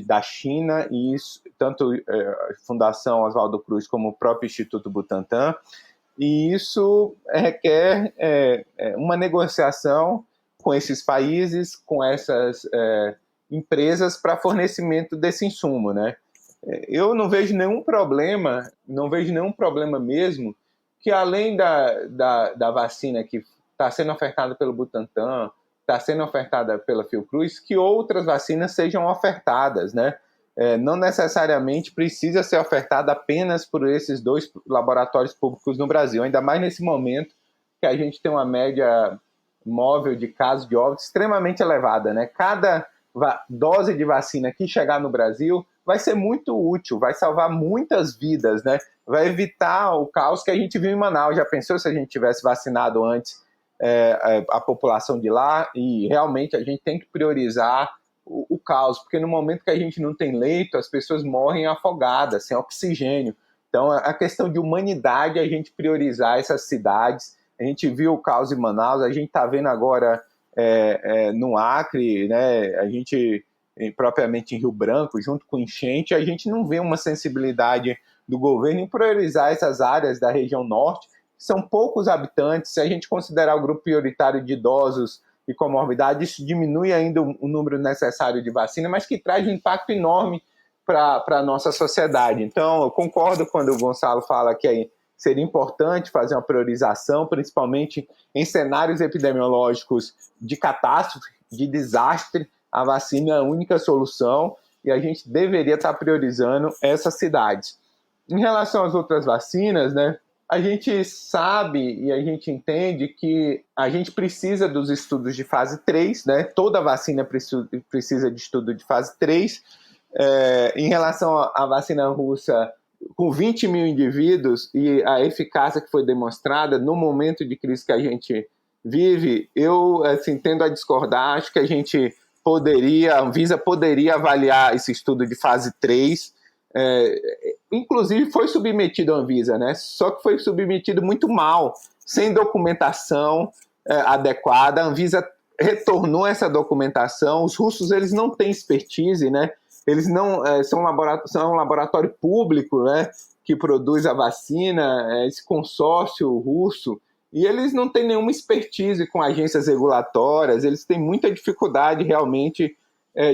da China, e isso, tanto a Fundação Oswaldo Cruz como o próprio Instituto Butantan, e isso requer uma negociação com esses países, com essas empresas para fornecimento desse insumo, né? Eu não vejo nenhum problema mesmo, que além da vacina que está sendo ofertada pelo Butantan, está sendo ofertada pela Fiocruz, que outras vacinas sejam ofertadas, né? Não necessariamente precisa ser ofertada apenas por esses 2 laboratórios públicos no Brasil, ainda mais nesse momento que a gente tem uma média móvel de casos de óbito extremamente elevada, né? Cada dose de vacina que chegar no Brasil vai ser muito útil, vai salvar muitas vidas, né? Vai evitar o caos que a gente viu em Manaus. Já pensou se a gente tivesse vacinado antes a população de lá? E realmente a gente tem que priorizar o caos, porque no momento que a gente não tem leito, as pessoas morrem afogadas, sem oxigênio. Então, a questão de humanidade é a gente priorizar essas cidades. A gente viu o caos em Manaus, a gente está vendo agora no Acre, né, a gente propriamente em Rio Branco, junto com enchente, a gente não vê uma sensibilidade do governo em priorizar essas áreas da região norte. São poucos habitantes, se a gente considerar o grupo prioritário de idosos e comorbidade, isso diminui ainda o número necessário de vacina, mas que traz um impacto enorme para a nossa sociedade. Então, eu concordo quando o Gonçalo fala que seria importante fazer uma priorização, principalmente em cenários epidemiológicos de catástrofe, de desastre. A vacina é a única solução e a gente deveria estar priorizando essas cidades. Em relação às outras vacinas, né, a gente sabe e a gente entende que a gente precisa dos estudos de fase 3, né? Toda vacina precisa de estudo de fase 3. Em relação à vacina russa, com 20 mil indivíduos e a eficácia que foi demonstrada no momento de crise que a gente vive, eu tendo a discordar, acho que a Anvisa poderia avaliar esse estudo de fase 3, inclusive foi submetido à Anvisa, né? Só que foi submetido muito mal, sem documentação adequada. A Anvisa retornou essa documentação. Os russos eles não têm expertise, né? Eles não são um laboratório público, né, que produz a vacina, esse consórcio russo, e eles não têm nenhuma expertise com agências regulatórias. Eles têm muita dificuldade realmente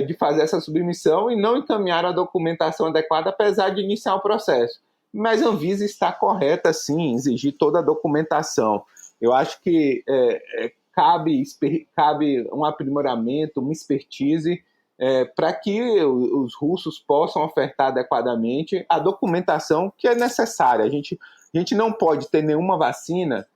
de fazer essa submissão e não encaminharam a documentação adequada, apesar de iniciar o processo. Mas a Anvisa está correta, sim, em exigir toda a documentação. Eu acho que cabe um aprimoramento, uma expertise, para que os russos possam ofertar adequadamente a documentação que é necessária. A gente não pode ter nenhuma vacina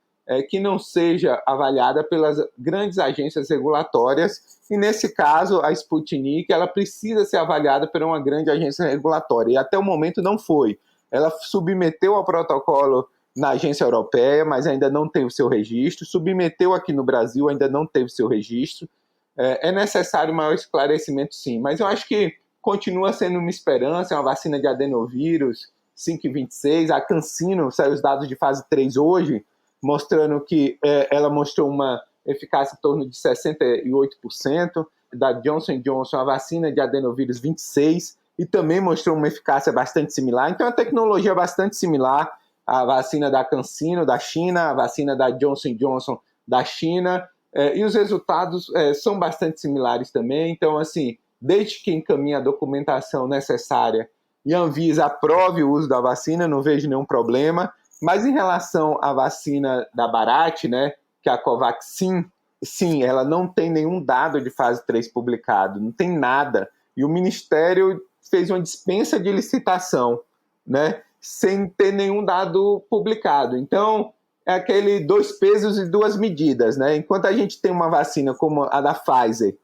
que não seja avaliada pelas grandes agências regulatórias, e nesse caso a Sputnik ela precisa ser avaliada por uma grande agência regulatória, e até o momento não foi. ela submeteu ao protocolo na agência europeia, mas ainda não teve seu registro, submeteu aqui no Brasil, ainda não teve seu registro. É necessário maior esclarecimento, sim, mas eu acho que continua sendo uma esperança, é uma vacina de adenovírus 5,26, a CanSino, saiu os dados de fase 3 hoje, mostrando que ela mostrou uma eficácia em torno de 68%, da Johnson & Johnson, a vacina de adenovírus 26%, e também mostrou uma eficácia bastante similar. Então, é uma tecnologia bastante similar à vacina da CanSino, da China, a vacina da Johnson & Johnson, da China, e os resultados são bastante similares também. Então, assim, desde que encaminhe a documentação necessária e a Anvisa aprove o uso da vacina, não vejo nenhum problema. Mas em relação à vacina da Bharat, né, que é a Covaxin, sim, ela não tem nenhum dado de fase 3 publicado, não tem nada. E o Ministério fez uma dispensa de licitação, né, sem ter nenhum dado publicado. Então, é aquele 2 pesos e 2 medidas, né? Enquanto a gente tem uma vacina como a da Pfizer,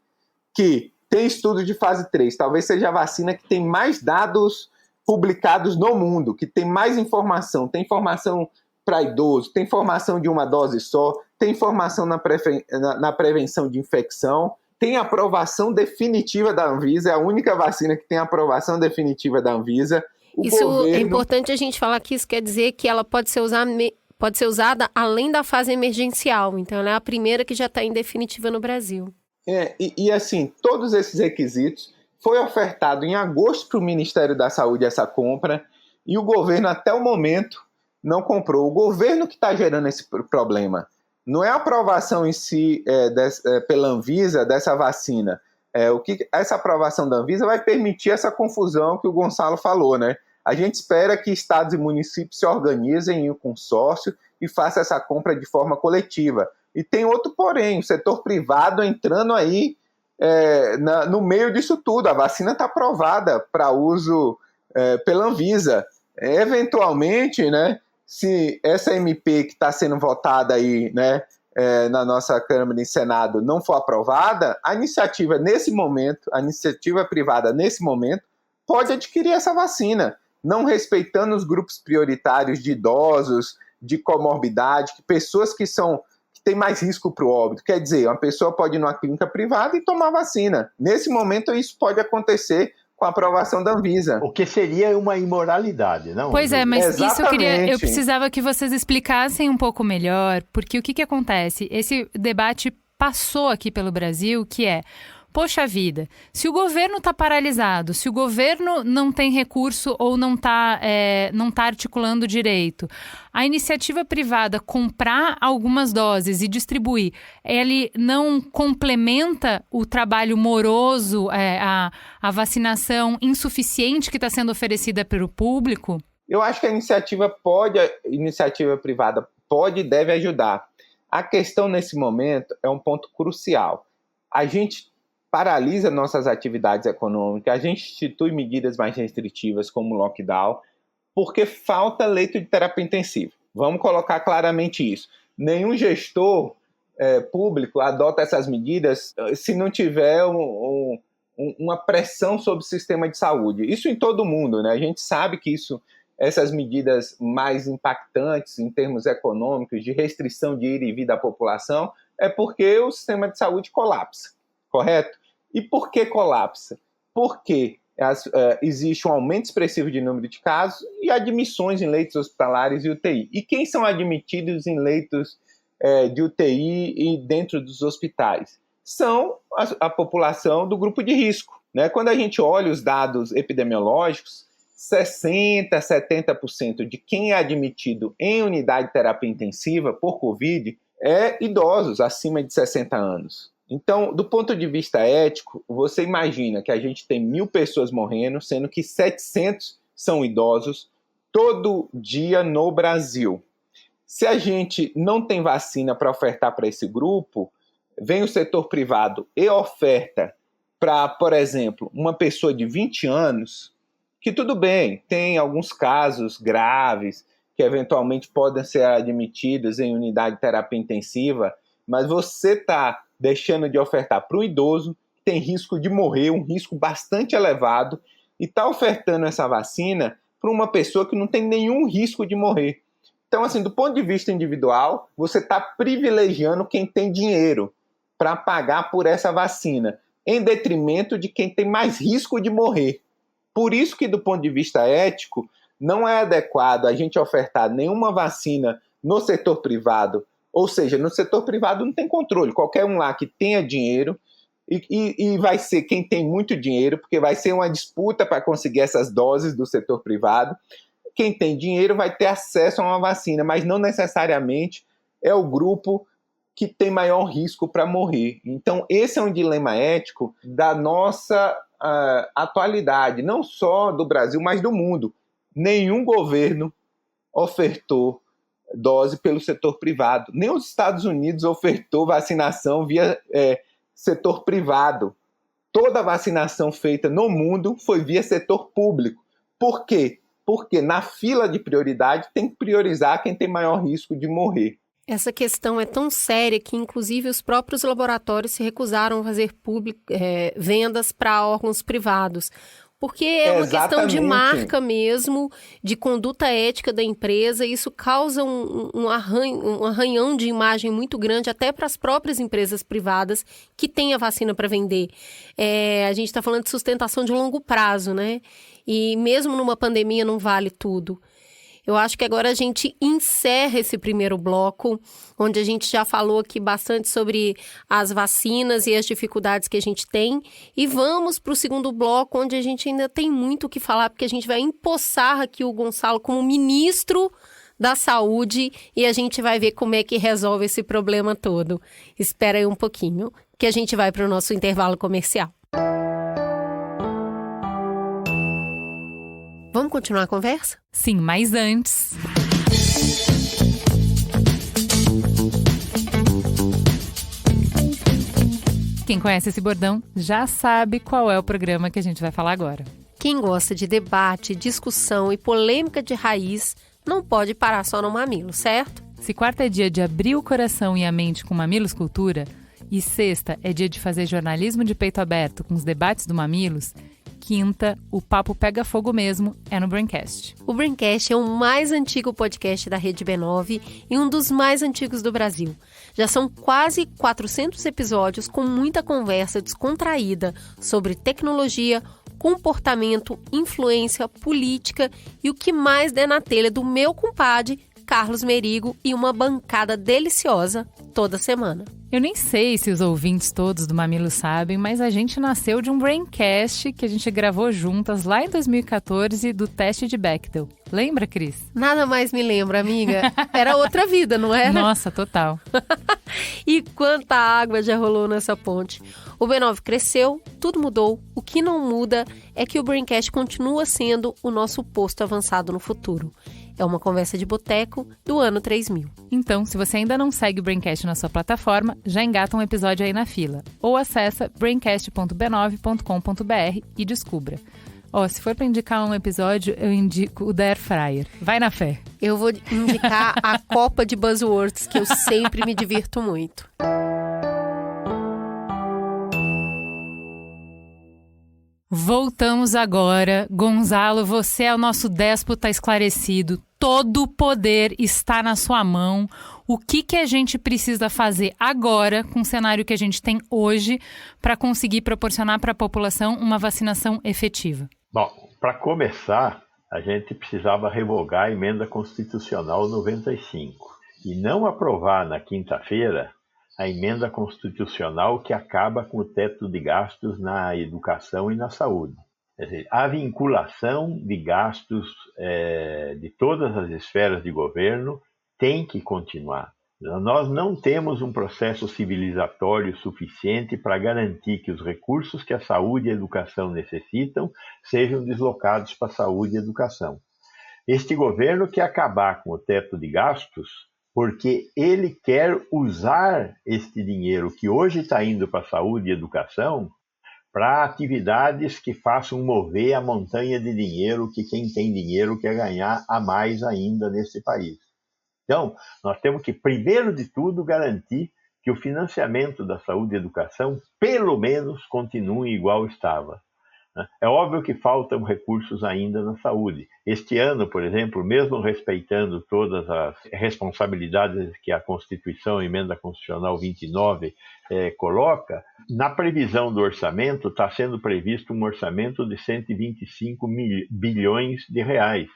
que tem estudo de fase 3, talvez seja a vacina que tem mais dados publicados no mundo, que tem mais informação, tem informação para idoso, tem informação de uma dose só, tem informação na prevenção de infecção, tem aprovação definitiva da Anvisa, é a única vacina que tem aprovação definitiva da Anvisa. É importante a gente falar que isso quer dizer que ela pode ser usada além da fase emergencial, então ela é a primeira que já está em definitiva no Brasil. E assim, todos esses requisitos foi ofertado em agosto para o Ministério da Saúde essa compra, e o governo até o momento não comprou. O governo que está gerando esse problema. Não é a aprovação em si pela Anvisa dessa vacina. Essa aprovação da Anvisa vai permitir essa confusão que o Gonçalo falou, né? A gente espera que estados e municípios se organizem em um consórcio e façam essa compra de forma coletiva. E tem outro porém, o setor privado entrando aí no meio disso tudo. A vacina está aprovada para uso pela Anvisa. Eventualmente, né, se essa MP que está sendo votada aí, né, na nossa Câmara e Senado não for aprovada, a iniciativa privada nesse momento pode adquirir essa vacina, não respeitando os grupos prioritários de idosos, de comorbidade, pessoas que têm mais risco para o óbito. Quer dizer, uma pessoa pode ir numa clínica privada e tomar vacina. Nesse momento, isso pode acontecer com a aprovação da Anvisa. O que seria uma imoralidade, não? Pois é, mas Exatamente. Isso eu precisava que vocês explicassem um pouco melhor, porque o que acontece? Esse debate passou aqui pelo Brasil, que é, poxa vida, se o governo está paralisado, se o governo não tem recurso ou não tá articulando direito, a iniciativa privada comprar algumas doses e distribuir, ele não complementa o trabalho moroso, a vacinação insuficiente que está sendo oferecida pelo público? Eu acho que a iniciativa privada pode e deve ajudar. A questão nesse momento é um ponto crucial. A gente paralisa nossas atividades econômicas, a gente institui medidas mais restritivas como o lockdown, porque falta leito de terapia intensiva. Vamos colocar claramente isso. Nenhum gestor público adota essas medidas se não tiver uma pressão sobre o sistema de saúde. Isso em todo mundo, né? A gente sabe que essas medidas mais impactantes em termos econômicos, de restrição de ir e vir da população, é porque o sistema de saúde colapsa. Correto? E por que colapsa? Porque existe um aumento expressivo de número de casos e admissões em leitos hospitalares e UTI. E quem são admitidos em leitos de UTI e dentro dos hospitais? São a população do grupo de risco, né? Quando a gente olha os dados epidemiológicos, 60%, 70% de quem é admitido em unidade de terapia intensiva por Covid é idosos acima de 60 anos. Então, do ponto de vista ético, você imagina que a gente tem 1.000 pessoas morrendo, sendo que 700 são idosos todo dia no Brasil. Se a gente não tem vacina para ofertar para esse grupo, vem o setor privado e oferta para, por exemplo, uma pessoa de 20 anos, que tudo bem, tem alguns casos graves que eventualmente podem ser admitidos em unidade de terapia intensiva, mas você está deixando de ofertar para o idoso, que tem risco de morrer, um risco bastante elevado, e está ofertando essa vacina para uma pessoa que não tem nenhum risco de morrer. Então, assim, do ponto de vista individual, você está privilegiando quem tem dinheiro para pagar por essa vacina, em detrimento de quem tem mais risco de morrer. Por isso que, do ponto de vista ético, não é adequado a gente ofertar nenhuma vacina no setor privado. Ou seja, no setor privado não tem controle. Qualquer um lá que tenha dinheiro, e vai ser quem tem muito dinheiro, porque vai ser uma disputa para conseguir essas doses do setor privado. Quem tem dinheiro vai ter acesso a uma vacina, mas não necessariamente é o grupo que tem maior risco para morrer. Então, esse é um dilema ético da nossa atualidade, não só do Brasil, mas do mundo. Nenhum governo ofertou dose pelo setor privado. Nem os Estados Unidos ofertou vacinação via setor privado. Toda a vacinação feita no mundo foi via setor público. Por quê? Porque na fila de prioridade tem que priorizar quem tem maior risco de morrer. Essa questão é tão séria que, inclusive, os próprios laboratórios se recusaram a fazer vendas para órgãos privados. Porque é uma questão de marca mesmo, de conduta ética da empresa, e isso causa um arranhão de imagem muito grande até para as próprias empresas privadas que têm a vacina para vender. A gente está falando de sustentação de longo prazo, né? E mesmo numa pandemia não vale tudo. Eu acho que agora a gente encerra esse primeiro bloco, onde a gente já falou aqui bastante sobre as vacinas e as dificuldades que a gente tem. E vamos para o segundo bloco, onde a gente ainda tem muito o que falar, porque a gente vai empossar aqui o Gonçalo como ministro da Saúde e a gente vai ver como é que resolve esse problema todo. Espera aí um pouquinho, que a gente vai para o nosso intervalo comercial. Vamos continuar a conversa? Sim, mas antes... Quem conhece esse bordão já sabe qual é o programa que a gente vai falar agora. Quem gosta de debate, discussão e polêmica de raiz não pode parar só no Mamilo, certo? Se quarta é dia de abrir o coração e a mente com Mamilos Cultura e sexta é dia de fazer jornalismo de peito aberto com os debates do Mamilos, quinta, o papo pega fogo mesmo, é no Braincast. O Braincast é o mais antigo podcast da Rede B9 e um dos mais antigos do Brasil. Já são quase 400 episódios com muita conversa descontraída sobre tecnologia, comportamento, influência, política e o que mais der na telha do meu compadre, Carlos Merigo, e uma bancada deliciosa toda semana. Eu nem sei se os ouvintes todos do Mamilo sabem, mas a gente nasceu de um Braincast que a gente gravou juntas lá em 2014 do teste de Bechdel. Lembra, Cris? Nada mais me lembra, amiga. Era outra vida, não era? Nossa, total. E quanta água já rolou nessa ponte. O B9 cresceu, tudo mudou. O que não muda é que o Braincast continua sendo o nosso posto avançado no futuro. É uma conversa de boteco do ano 3000. Então, se você ainda não segue o Braincast na sua plataforma, já engata um episódio aí na fila. Ou acessa braincast.b9.com.br e descubra. Se for para indicar um episódio, eu indico o da Air Fryer. Vai na fé. Eu vou indicar a Copa de Buzzwords, que eu sempre me divirto muito. Voltamos agora. Gonzalo, você é o nosso déspota esclarecido. Todo o poder está na sua mão. O que a gente precisa fazer agora, com o cenário que a gente tem hoje, para conseguir proporcionar para a população uma vacinação efetiva? Bom, para começar, a gente precisava revogar a emenda constitucional 95 e não aprovar na quinta-feira a emenda constitucional que acaba com o teto de gastos na educação e na saúde. Quer dizer, a vinculação de gastos de todas as esferas de governo tem que continuar. Nós não temos um processo civilizatório suficiente para garantir que os recursos que a saúde e a educação necessitam sejam deslocados para a saúde e a educação. Este governo quer acabar com o teto de gastos porque ele quer usar este dinheiro que hoje está indo para a saúde e educação para atividades que façam mover a montanha de dinheiro que quem tem dinheiro quer ganhar a mais ainda nesse país. Então, nós temos que, primeiro de tudo, garantir que o financiamento da saúde e educação, pelo menos, continue igual estava. né? É óbvio que faltam recursos ainda na saúde. Este ano, por exemplo, mesmo respeitando todas as responsabilidades que a Constituição, a Emenda Constitucional 29, coloca, na previsão do orçamento está sendo previsto um orçamento de 125 bilhões de reais,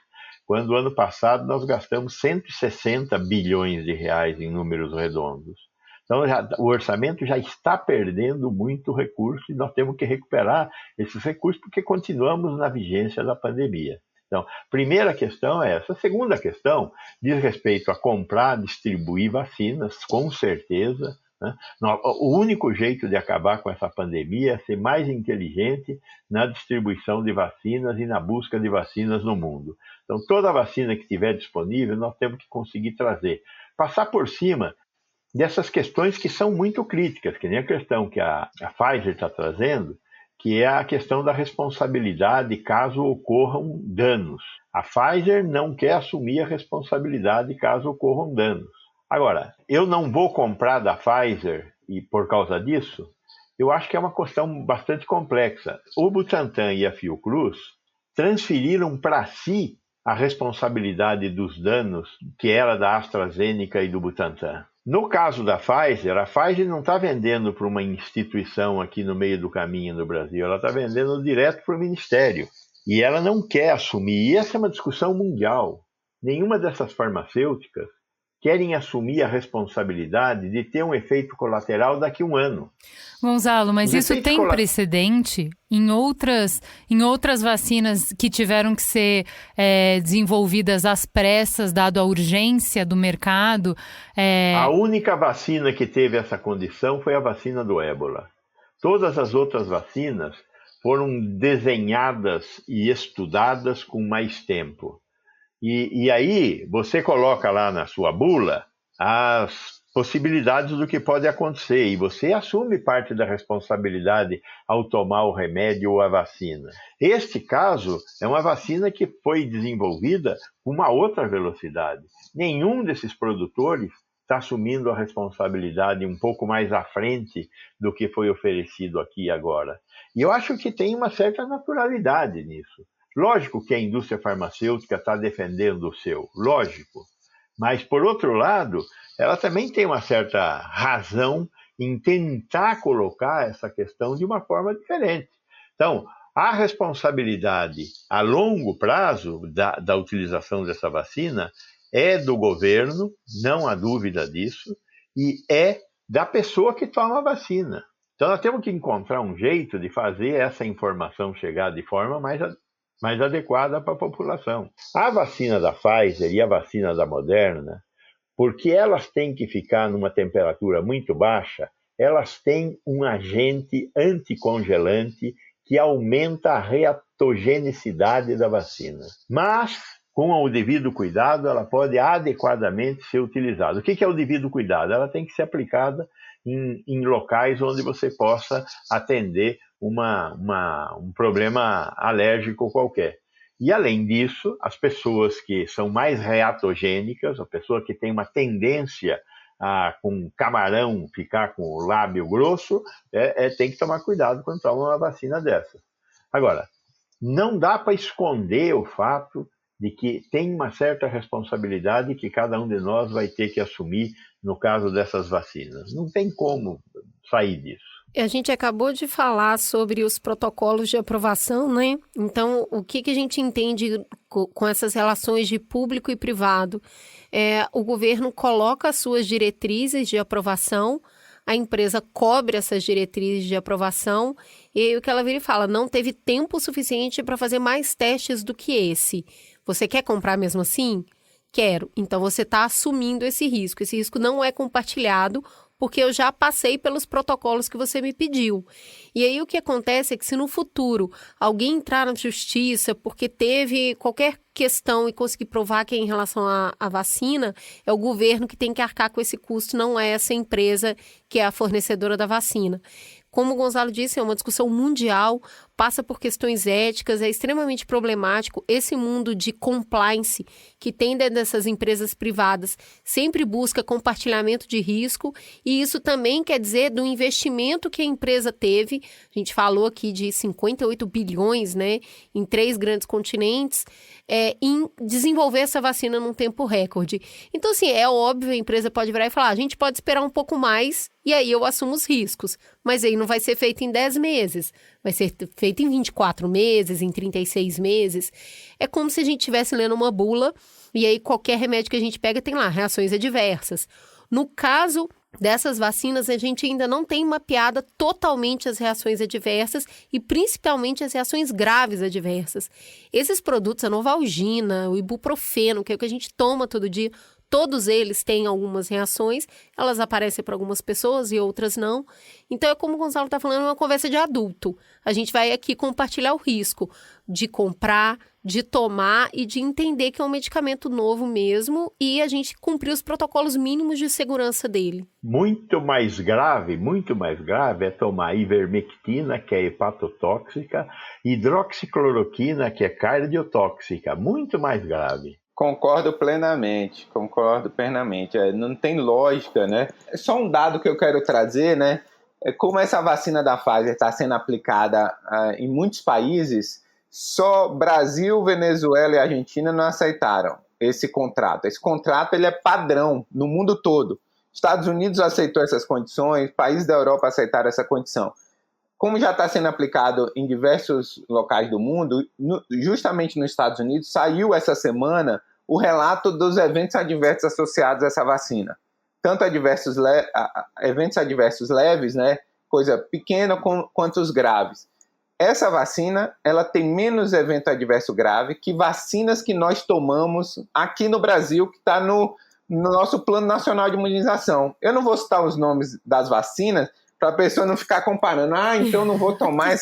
quando ano passado nós gastamos 160 bilhões de reais em números redondos. Então, o orçamento já está perdendo muito recurso e nós temos que recuperar esses recursos porque continuamos na vigência da pandemia. Então, primeira questão é essa. A segunda questão diz respeito a comprar, distribuir vacinas, com certeza, né? O único jeito de acabar com essa pandemia é ser mais inteligente na distribuição de vacinas e na busca de vacinas no mundo. Então, toda vacina que estiver disponível, nós temos que conseguir trazer. Passar por cima dessas questões que são muito críticas, que nem a questão que a Pfizer está trazendo, que é a questão da responsabilidade caso ocorram danos. A Pfizer não quer assumir a responsabilidade caso ocorram danos. Agora, eu não vou comprar da Pfizer e por causa disso, eu acho que é uma questão bastante complexa. O Butantan e a Fiocruz transferiram para si a responsabilidade dos danos que era da AstraZeneca e do Butantan. No caso da Pfizer, a Pfizer não está vendendo para uma instituição aqui no meio do caminho no Brasil, ela está vendendo direto para o Ministério. E ela não quer assumir, e essa é uma discussão mundial. Nenhuma dessas farmacêuticas querem assumir a responsabilidade de ter um efeito colateral daqui a um ano. Gonzalo, mas isso tem precedente em outras vacinas que tiveram que ser desenvolvidas às pressas, dado a urgência do mercado? A única vacina que teve essa condição foi a vacina do ébola. Todas as outras vacinas foram desenhadas e estudadas com mais tempo. E aí você coloca lá na sua bula as possibilidades do que pode acontecer e você assume parte da responsabilidade ao tomar o remédio ou a vacina. Este caso é uma vacina que foi desenvolvida com uma outra velocidade. Nenhum desses produtores está assumindo a responsabilidade um pouco mais à frente do que foi oferecido aqui agora. E eu acho que tem uma certa naturalidade nisso. Lógico que a indústria farmacêutica está defendendo o seu, lógico. Mas, por outro lado, ela também tem uma certa razão em tentar colocar essa questão de uma forma diferente. Então, a responsabilidade a longo prazo da utilização dessa vacina é do governo, não há dúvida disso, e é da pessoa que toma a vacina. Então, nós temos que encontrar um jeito de fazer essa informação chegar de forma mais adequada para a população. A vacina da Pfizer e a vacina da Moderna, porque elas têm que ficar numa temperatura muito baixa, elas têm um agente anticongelante que aumenta a reatogenicidade da vacina. Mas, com o devido cuidado, ela pode adequadamente ser utilizada. O que é o devido cuidado? Ela tem que ser aplicada em locais onde você possa atender um problema alérgico qualquer. E, além disso, as pessoas que são mais reatogênicas, a pessoa que tem uma tendência a, com camarão, ficar com o lábio grosso, tem que tomar cuidado quando toma uma vacina dessa. Agora, não dá para esconder o fato de que tem uma certa responsabilidade que cada um de nós vai ter que assumir no caso dessas vacinas. Não tem como sair disso. A gente acabou de falar sobre os protocolos de aprovação, né? Então, o que a gente entende com essas relações de público e privado? O governo coloca as suas diretrizes de aprovação, a empresa cobre essas diretrizes de aprovação, e aí o que ela vira e fala, não teve tempo suficiente para fazer mais testes do que esse. Você quer comprar mesmo assim? Quero. Então, você está assumindo esse risco. Esse risco não é compartilhado, porque eu já passei pelos protocolos que você me pediu. E aí o que acontece é que se no futuro alguém entrar na justiça porque teve qualquer questão e conseguir provar que é em relação à vacina, é o governo que tem que arcar com esse custo, não é essa empresa que é a fornecedora da vacina. Como o Gonzalo disse, é uma discussão mundial, passa por questões éticas, é extremamente problemático. Esse mundo de compliance que tem dentro dessas empresas privadas sempre busca compartilhamento de risco, e isso também quer dizer do investimento que a empresa teve. A gente falou aqui de 58 bilhões, né, em 3 grandes continentes, em desenvolver essa vacina num tempo recorde. Então, assim, é óbvio, a empresa pode virar e falar, a gente pode esperar um pouco mais e aí eu assumo os riscos. Mas aí não vai ser feito em 10 meses, vai ser feito em 24 meses, em 36 meses. É como se a gente estivesse lendo uma bula e aí qualquer remédio que a gente pega tem lá reações adversas. No caso dessas vacinas, a gente ainda não tem mapeada totalmente as reações adversas e principalmente as reações graves adversas. Esses produtos, a Novalgina, o ibuprofeno, que é o que a gente toma todo dia, todos eles têm algumas reações, elas aparecem para algumas pessoas e outras não. Então é como o Gonzalo está falando, é uma conversa de adulto. A gente vai aqui compartilhar o risco de comprar, de tomar e de entender que é um medicamento novo mesmo e a gente cumprir os protocolos mínimos de segurança dele. Muito mais grave é tomar ivermectina, que é hepatotóxica, hidroxicloroquina, que é cardiotóxica, muito mais grave. Concordo plenamente. Não tem lógica, né? É só um dado que eu quero trazer, né? Como essa vacina da Pfizer está sendo aplicada em muitos países, só Brasil, Venezuela e Argentina não aceitaram esse contrato. Esse contrato ele é padrão no mundo todo. Estados Unidos aceitou essas condições, países da Europa aceitaram essa condição. Como já está sendo aplicado em diversos locais do mundo, justamente nos Estados Unidos, saiu essa semana o relato dos eventos adversos associados a essa vacina. Tanto eventos adversos leves, né, coisa pequena, quanto os graves. Essa vacina ela tem menos evento adverso grave que vacinas que nós tomamos aqui no Brasil, que está no nosso Plano Nacional de Imunização. Eu não vou citar os nomes das vacinas, para a pessoa não ficar comparando, então não vou tomar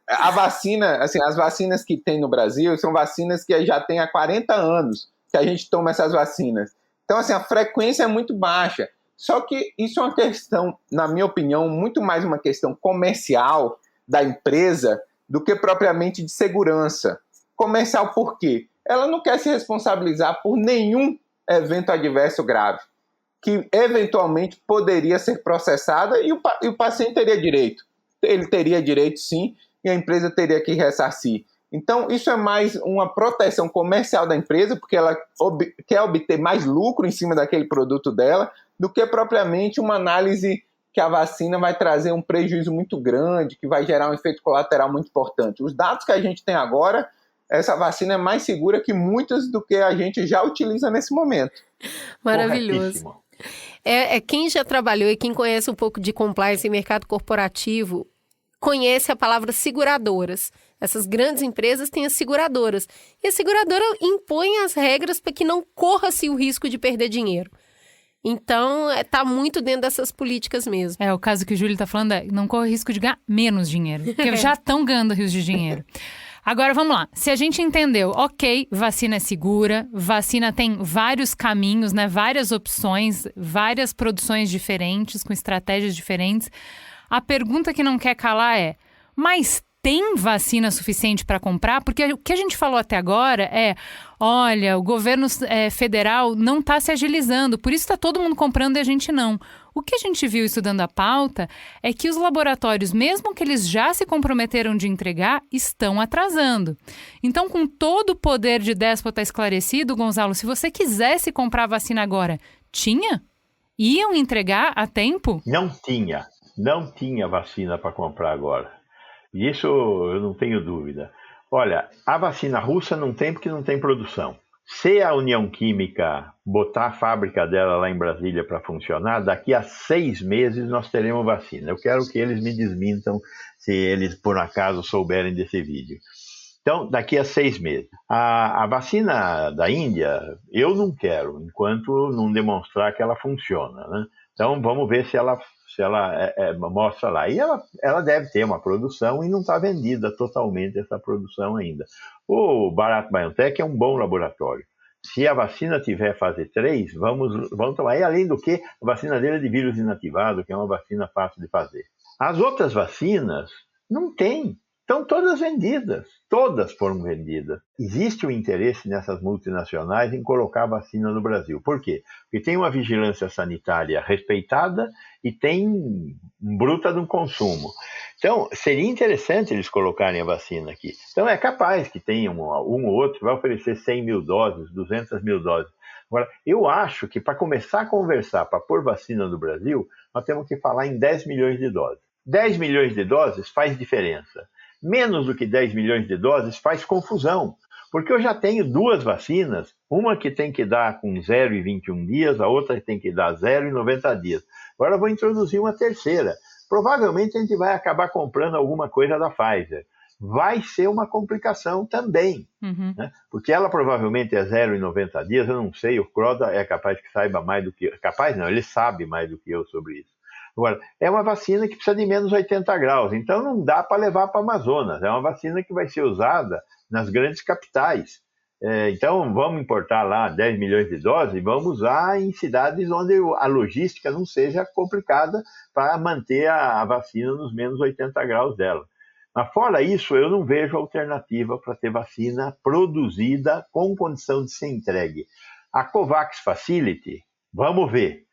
a vacina, assim, as vacinas que tem no Brasil são vacinas que já tem há 40 anos que a gente toma essas vacinas. Então, assim, a frequência é muito baixa. Só que isso é uma questão, na minha opinião, muito mais uma questão comercial da empresa do que propriamente de segurança. Comercial por quê? Ela não quer se responsabilizar por nenhum evento adverso grave, que eventualmente poderia ser processada e o paciente teria direito. Ele teria direito, sim, e a empresa teria que ressarcir. Então, isso é mais uma proteção comercial da empresa, porque ela quer obter mais lucro em cima daquele produto dela, do que propriamente uma análise que a vacina vai trazer um prejuízo muito grande, que vai gerar um efeito colateral muito importante. Os dados que a gente tem agora, essa vacina é mais segura que muitas do que a gente já utiliza nesse momento. Maravilhoso. Quem já trabalhou e quem conhece um pouco de compliance e mercado corporativo, conhece a palavra seguradoras. Essas grandes empresas têm as seguradoras. E a seguradora impõe as regras para que não corra-se o risco de perder dinheiro. Então, está muito dentro dessas políticas mesmo. O caso que o Júlio está falando não corre o risco de ganhar menos dinheiro, porque já estão ganhando rios de dinheiro. Agora, vamos lá. Se a gente entendeu, ok, vacina é segura, vacina tem vários caminhos, né, várias opções, várias produções diferentes, com estratégias diferentes. A pergunta que não quer calar é, mas tem vacina suficiente para comprar? Porque o que a gente falou até agora olha, o governo federal não está se agilizando, por isso está todo mundo comprando e a gente não. O que a gente viu estudando a pauta é que os laboratórios, mesmo que eles já se comprometeram de entregar, estão atrasando. Então, com todo o poder de déspota esclarecido, Gonzalo, se você quisesse comprar a vacina agora, tinha? Iam entregar a tempo? Não tinha vacina para comprar agora. E isso eu não tenho dúvida. Olha, a vacina russa não tem porque não tem produção. Se a União Química botar a fábrica dela lá em Brasília para funcionar, daqui a 6 meses nós teremos vacina. Eu quero que eles me desmintam se eles, por acaso, souberem desse vídeo. Então, daqui a 6 meses. A vacina da Índia, eu não quero, enquanto não demonstrar que ela funciona, né? Então, vamos ver se ela mostra lá. E ela deve ter uma produção e não está vendida totalmente essa produção ainda. O Bharat BioNTech é um bom laboratório. Se a vacina tiver fase 3, vamos tomar. E além do que, a vacina dele é de vírus inativado, que é uma vacina fácil de fazer. As outras vacinas não tem. Estão todas vendidas, todas foram vendidas. Existe um interesse nessas multinacionais em colocar vacina no Brasil. Por quê? Porque tem uma vigilância sanitária respeitada e tem bruta do consumo. Então, seria interessante eles colocarem a vacina aqui. Então, é capaz que tenha um ou outro que vai oferecer 100 mil doses, 200 mil doses. Agora, eu acho que para começar a conversar, para pôr vacina no Brasil, nós temos que falar em 10 milhões de doses. 10 milhões de doses faz diferença. Menos do que 10 milhões de doses faz confusão, porque eu já tenho 2 vacinas, uma que tem que dar com 0 e 21 dias, a outra que tem que dar 0 e 90 dias. Agora eu vou introduzir uma terceira. Provavelmente a gente vai acabar comprando alguma coisa da Pfizer. Vai ser uma complicação também, né? Porque ela provavelmente é 0 e 90 dias, eu não sei, o Croda é capaz que saiba mais do que eu. Capaz não, ele sabe mais do que eu sobre isso. Agora, é uma vacina que precisa de menos 80 graus, então não dá para levar para o Amazonas. É uma vacina que vai ser usada nas grandes capitais. Então, vamos importar lá 10 milhões de doses e vamos usar em cidades onde a logística não seja complicada para manter a vacina nos menos 80 graus dela. Mas, fora isso, eu não vejo alternativa para ter vacina produzida com condição de ser entregue. A COVAX Facility, vamos ver.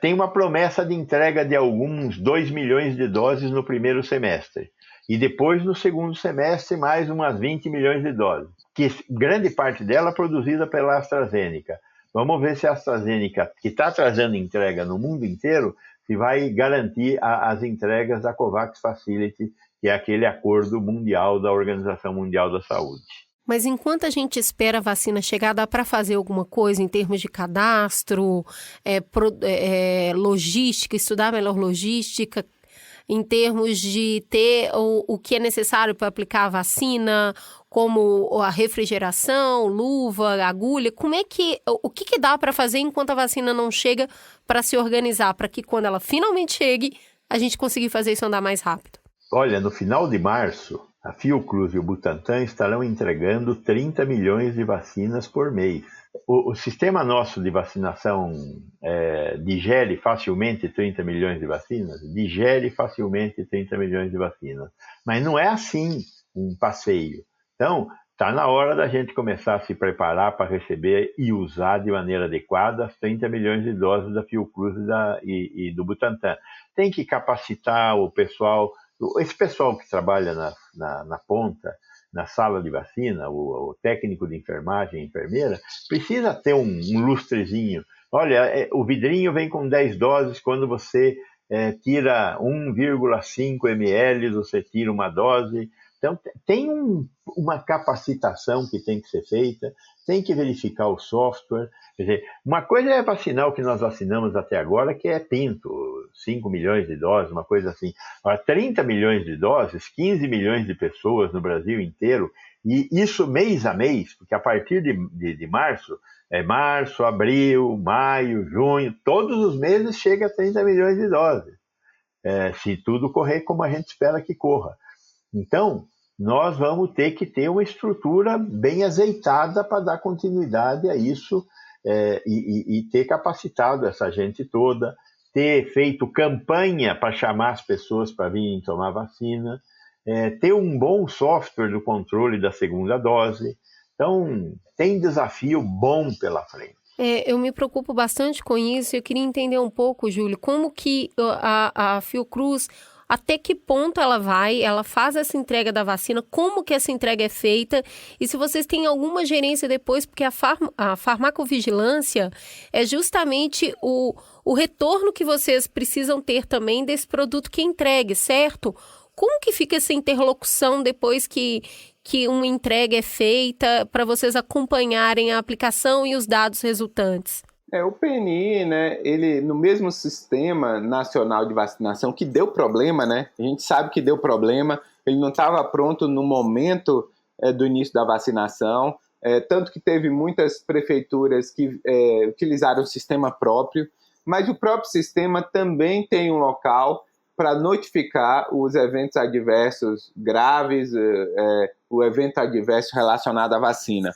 Tem uma promessa de entrega de alguns 2 milhões de doses no primeiro semestre. E depois, no segundo semestre, mais umas 20 milhões de doses. Que grande parte dela produzida pela AstraZeneca. Vamos ver se a AstraZeneca, que está trazendo entrega no mundo inteiro, se vai garantir as entregas da COVAX Facility, que é aquele acordo mundial da Organização Mundial da Saúde. Mas enquanto a gente espera a vacina chegar, dá para fazer alguma coisa em termos de cadastro, logística, estudar melhor logística, em termos de ter o que é necessário para aplicar a vacina, como a refrigeração, luva, agulha. O que dá para fazer enquanto a vacina não chega para se organizar, para que quando ela finalmente chegue, a gente consiga fazer isso andar mais rápido? Olha, no final de março, a Fiocruz e o Butantan estarão entregando 30 milhões de vacinas por mês. O sistema nosso de vacinação digere facilmente 30 milhões de vacinas? Digere facilmente 30 milhões de vacinas. Mas não é assim um passeio. Então, está na hora da gente começar a se preparar para receber e usar de maneira adequada as 30 milhões de doses da Fiocruz e do Butantan. Tem que capacitar o pessoal. Esse pessoal que trabalha na ponta, na sala de vacina, o técnico de enfermagem, enfermeira, precisa ter um lustrezinho. Olha, o vidrinho vem com 10 doses, quando você tira 1,5 ml, você tira uma dose. Então, tem uma capacitação que tem que ser feita, tem que verificar o software. Quer dizer, uma coisa é vacinar o que nós vacinamos até agora, que é pinto, 5 milhões de doses, uma coisa assim. Agora, 30 milhões de doses, 15 milhões de pessoas no Brasil inteiro, e isso mês a mês, porque a partir de março, março, abril, maio, junho, todos os meses chega a 30 milhões de doses, se tudo correr como a gente espera que corra. Então, nós vamos ter que ter uma estrutura bem azeitada para dar continuidade a isso e ter capacitado essa gente toda, ter feito campanha para chamar as pessoas para virem tomar vacina, ter um bom software do controle da segunda dose. Então, tem desafio bom pela frente. Eu me preocupo bastante com isso. Eu queria entender um pouco, Júlio, como que a Fiocruz, até que ponto ela faz essa entrega da vacina, como que essa entrega é feita, e se vocês têm alguma gerência depois, porque a farmacovigilância é justamente o retorno que vocês precisam ter também desse produto que é entregue, certo? Como que fica essa interlocução depois que uma entrega é feita para vocês acompanharem a aplicação e os dados resultantes? O PNI, né, ele no mesmo sistema nacional de vacinação que deu problema, né, a gente sabe que deu problema, ele não estava pronto no momento do início da vacinação, tanto que teve muitas prefeituras que utilizaram o sistema próprio, mas o próprio sistema também tem um local para notificar os eventos adversos graves, o evento adverso relacionado à vacina.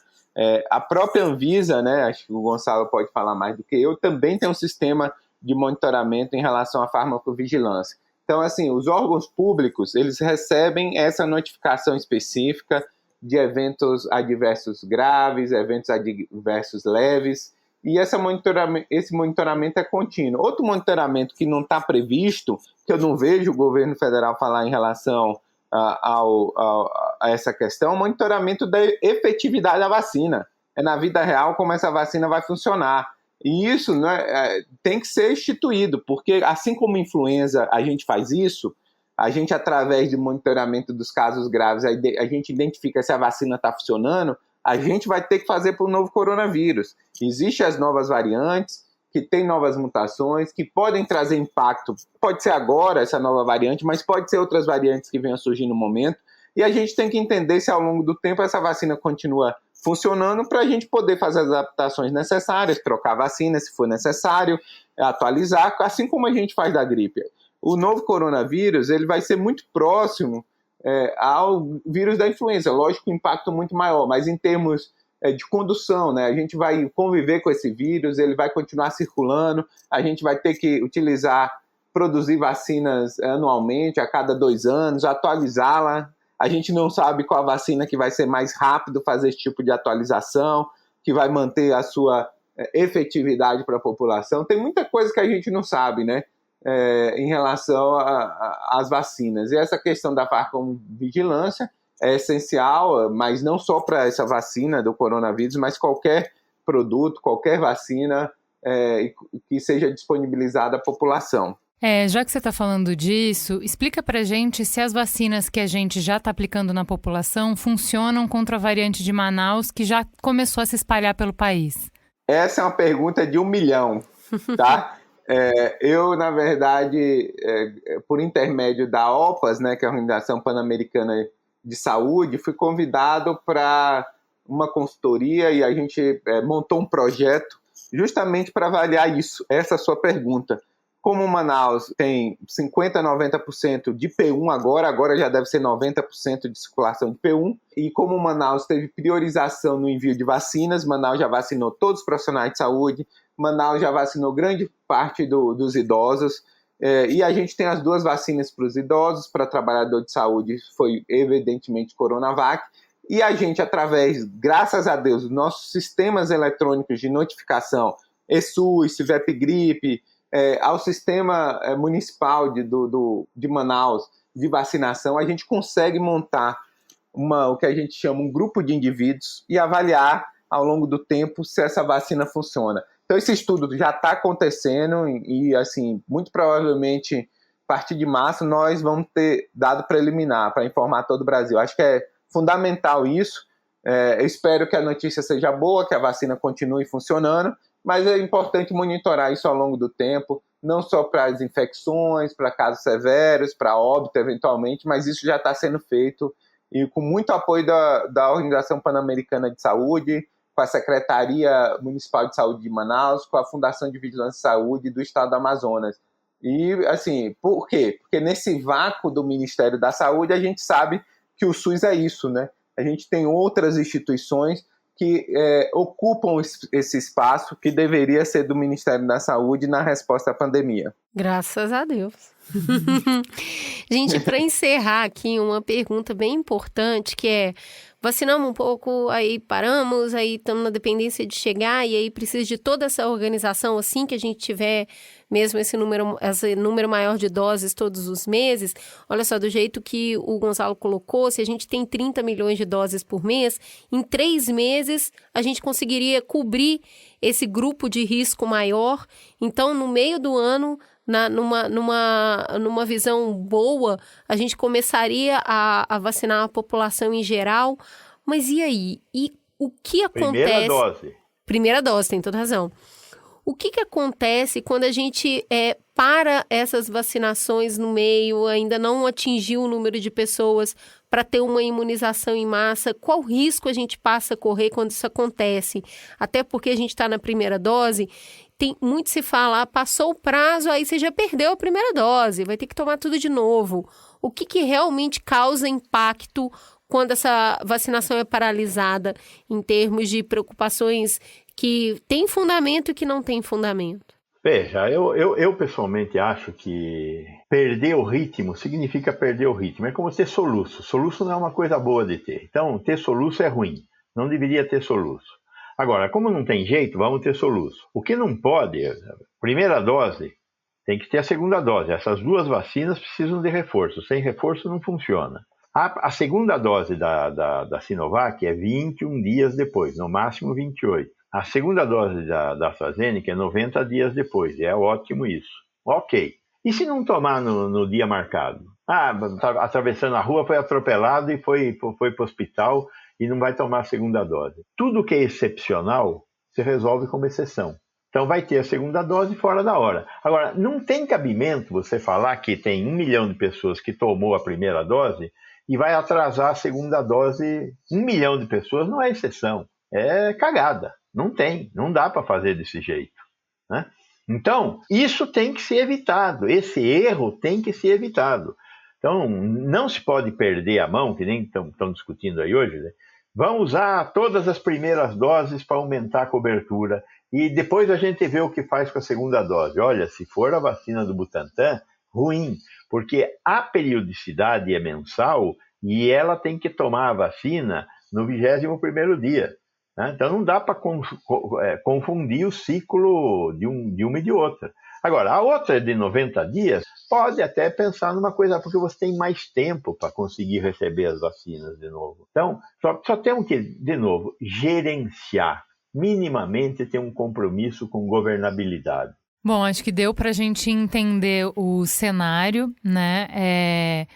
A própria Anvisa, né, acho que o Gonçalo pode falar mais do que eu, também tem um sistema de monitoramento em relação à farmacovigilância. Então, assim, os órgãos públicos, eles recebem essa notificação específica de eventos adversos graves, eventos adversos leves, e esse monitoramento é contínuo. Outro monitoramento que não está previsto, que eu não vejo o governo federal falar em relação a essa questão, é o monitoramento da efetividade da vacina. É na vida real como essa vacina vai funcionar. E isso tem que ser instituído, porque assim como influenza a gente faz isso, a gente, através do monitoramento dos casos graves, a gente identifica se a vacina está funcionando, a gente vai ter que fazer para o novo coronavírus. Existem as novas variantes, que têm novas mutações, que podem trazer impacto. Pode ser agora essa nova variante, mas pode ser outras variantes que venham a surgir no momento. E a gente tem que entender se ao longo do tempo essa vacina continua funcionando para a gente poder fazer as adaptações necessárias, trocar vacina se for necessário, atualizar, assim como a gente faz da gripe. O novo coronavírus ele vai ser muito próximo ao vírus da influenza, lógico, um impacto muito maior, mas em termos de condução, né? A gente vai conviver com esse vírus, ele vai continuar circulando, a gente vai ter que produzir vacinas anualmente, a cada 2 anos, atualizá-la. A gente não sabe qual a vacina que vai ser mais rápido fazer esse tipo de atualização, que vai manter a sua efetividade para a população. Tem muita coisa que a gente não sabe, né? Em relação às vacinas. E essa questão da farmacovigilância é essencial, mas não só para essa vacina do coronavírus, mas qualquer produto, qualquer vacina que seja disponibilizada à população. Já que você está falando disso, explica pra gente se as vacinas que a gente já está aplicando na população funcionam contra a variante de Manaus, que já começou a se espalhar pelo país. Essa é uma pergunta de 1 milhão, tá? Eu, na verdade, por intermédio da OPAS, né, que é a Organização Pan-Americana de Saúde, fui convidado para uma consultoria e a gente montou um projeto justamente para avaliar isso, essa sua pergunta. Como Manaus tem 50% a 90% de P1 agora já deve ser 90% de circulação de P1, e como Manaus teve priorização no envio de vacinas, Manaus já vacinou todos os profissionais de saúde, Manaus já vacinou grande parte dos idosos, e a gente tem as 2 vacinas para os idosos, para trabalhador de saúde, foi evidentemente Coronavac, e a gente, graças a Deus, dos nossos sistemas eletrônicos de notificação, ESUS, CIVEP-Gripe, ao sistema municipal de Manaus de vacinação, a gente consegue montar o que a gente chama um grupo de indivíduos e avaliar ao longo do tempo se essa vacina funciona. Então esse estudo já está acontecendo e, assim, muito provavelmente, a partir de março, nós vamos ter dado preliminar para informar todo o Brasil. Acho que é fundamental isso. Eu espero que a notícia seja boa, que a vacina continue funcionando, mas é importante monitorar isso ao longo do tempo, não só para as infecções, para casos severos, para óbito eventualmente, mas isso já está sendo feito e com muito apoio da Organização Pan-Americana de Saúde, com a Secretaria Municipal de Saúde de Manaus, com a Fundação de Vigilância e Saúde do Estado do Amazonas. E, assim, por quê? Porque nesse vácuo do Ministério da Saúde, a gente sabe que o SUS é isso, né? A gente tem outras instituições que ocupam esse espaço que deveria ser do Ministério da Saúde na resposta à pandemia. Graças a Deus. Gente, para encerrar aqui, uma pergunta bem importante, que é: vacinamos um pouco, aí paramos, aí estamos na dependência de chegar, e aí precisa de toda essa organização, assim que a gente tiver mesmo esse número maior de doses todos os meses. Olha só, do jeito que o Gonzalo colocou, se a gente tem 30 milhões de doses por mês, em 3 meses a gente conseguiria cobrir esse grupo de risco maior. Então, no meio do ano, numa visão boa, a gente começaria a vacinar a população em geral. Mas e aí? E o que acontece? Primeira dose, tem toda razão. O que acontece quando a gente para essas vacinações no meio, ainda não atingiu o número de pessoas para ter uma imunização em massa? Qual risco a gente passa a correr quando isso acontece? Até porque a gente está na primeira dose, tem muito se fala, passou o prazo, aí você já perdeu a primeira dose, vai ter que tomar tudo de novo. O que realmente causa impacto quando essa vacinação é paralisada em termos de preocupações que tem fundamento e que não tem fundamento? Veja, eu pessoalmente acho que perder o ritmo significa perder o ritmo. É como ter soluço. Soluço não é uma coisa boa de ter. Então, ter soluço é ruim. Não deveria ter soluço. Agora, como não tem jeito, vamos ter soluço. O que não pode, primeira dose, tem que ter a segunda dose. Essas duas vacinas precisam de reforço. Sem reforço não funciona. A segunda dose da Sinovac é 21 dias depois, no máximo 28. A segunda dose da AstraZeneca é 90 dias depois. É ótimo isso. Ok. E se não tomar no dia marcado? Atravessando a rua, foi atropelado e foi para o hospital e não vai tomar a segunda dose. Tudo que é excepcional se resolve como exceção. Então vai ter a segunda dose fora da hora. Agora, não tem cabimento você falar que tem 1 milhão de pessoas que tomou a primeira dose e vai atrasar a segunda dose. 1 milhão de pessoas não é exceção, é cagada. Não dá para fazer desse jeito, né? Então, isso tem que ser evitado, esse erro tem que ser evitado. Então, não se pode perder a mão, que nem estão discutindo aí hoje, né? Vão usar todas as primeiras doses para aumentar a cobertura e depois a gente vê o que faz com a segunda dose. Olha, se for a vacina do Butantan, ruim, porque a periodicidade é mensal e ela tem que tomar a vacina no 21º dia. Então não dá para confundir o ciclo de uma e de outra. Agora, a outra é de 90 dias, pode até pensar numa coisa, porque você tem mais tempo para conseguir receber as vacinas de novo. Então, só temos que, de novo, gerenciar, minimamente ter um compromisso com governabilidade. Bom, acho que deu para a gente entender o cenário, né?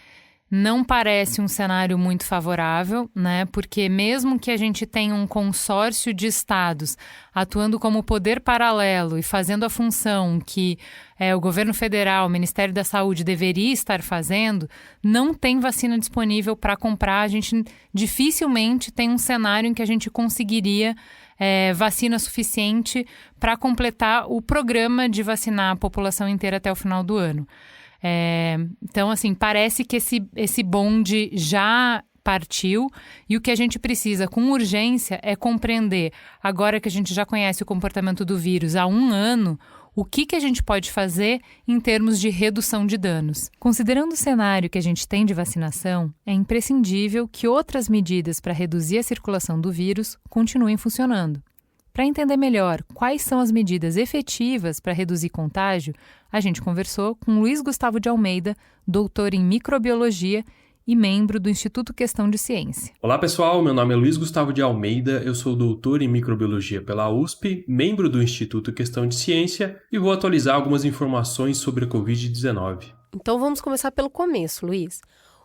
Não parece um cenário muito favorável, né? Porque mesmo que a gente tenha um consórcio de estados atuando como poder paralelo e fazendo a função que o governo federal, o Ministério da Saúde deveria estar fazendo, não tem vacina disponível para comprar. A gente dificilmente tem um cenário em que a gente conseguiria vacina suficiente para completar o programa de vacinar a população inteira até o final do ano. Então, assim, parece que esse bonde já partiu e o que a gente precisa com urgência é compreender, agora que a gente já conhece o comportamento do vírus há 1 ano, o que a gente pode fazer em termos de redução de danos. Considerando o cenário que a gente tem de vacinação, é imprescindível que outras medidas para reduzir a circulação do vírus continuem funcionando. Para entender melhor quais são as medidas efetivas para reduzir contágio, a gente conversou com Luiz Gustavo de Almeida, doutor em microbiologia e membro do Instituto Questão de Ciência. Olá pessoal, meu nome é Luiz Gustavo de Almeida, eu sou doutor em microbiologia pela USP, membro do Instituto Questão de Ciência e vou atualizar algumas informações sobre a Covid-19. Então vamos começar pelo começo, Luiz.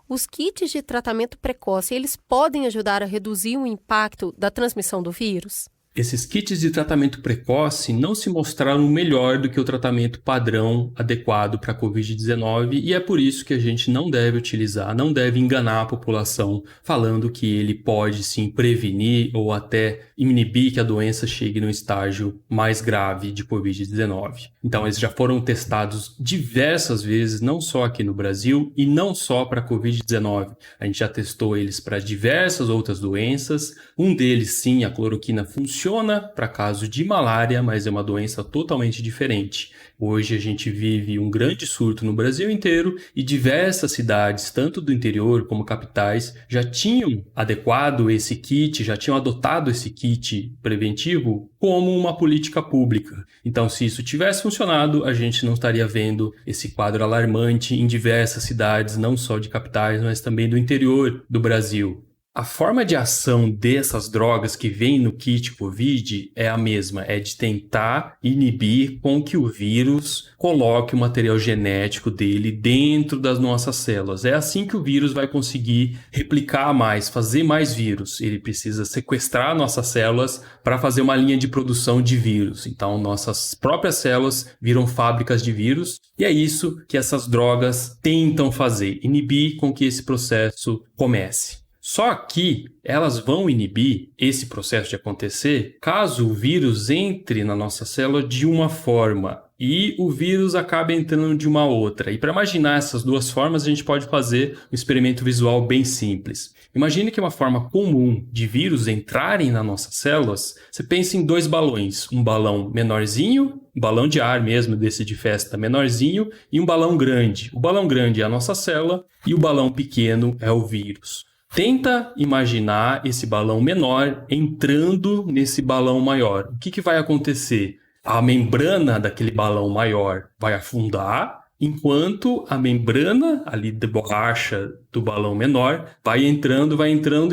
Os kits de tratamento precoce, eles podem ajudar a reduzir o impacto da transmissão do vírus? Esses kits de tratamento precoce não se mostraram melhor do que o tratamento padrão adequado para a Covid-19 e é por isso que a gente não deve utilizar, não deve enganar a população falando que ele pode sim prevenir ou até inibir que a doença chegue no estágio mais grave de Covid-19. Então, eles já foram testados diversas vezes, não só aqui no Brasil e não só para a Covid-19. A gente já testou eles para diversas outras doenças. Um deles, sim, a cloroquina funciona para caso de malária, mas é uma doença totalmente diferente. Hoje a gente vive um grande surto no Brasil inteiro e diversas cidades, tanto do interior como capitais, já tinham adequado esse kit, já tinham adotado esse kit preventivo como uma política pública. Então, se isso tivesse funcionado, a gente não estaria vendo esse quadro alarmante em diversas cidades, não só de capitais, mas também do interior do Brasil. A forma de ação dessas drogas que vem no kit COVID é a mesma, é de tentar inibir com que o vírus coloque o material genético dele dentro das nossas células. É assim que o vírus vai conseguir replicar mais, fazer mais vírus. Ele precisa sequestrar nossas células para fazer uma linha de produção de vírus. Então, nossas próprias células viram fábricas de vírus e é isso que essas drogas tentam fazer, inibir com que esse processo comece. Só que elas vão inibir esse processo de acontecer caso o vírus entre na nossa célula de uma forma e o vírus acaba entrando de uma outra. E para imaginar essas duas formas, a gente pode fazer um experimento visual bem simples. Imagine que uma forma comum de vírus entrarem nas nossas células, você pensa em 2 balões. Um balão menorzinho, um balão de ar mesmo, desse de festa menorzinho, e um balão grande. O balão grande é a nossa célula e o balão pequeno é o vírus. Tenta imaginar esse balão menor entrando nesse balão maior. O que vai acontecer? A membrana daquele balão maior vai afundar, enquanto a membrana ali de borracha do balão menor vai entrando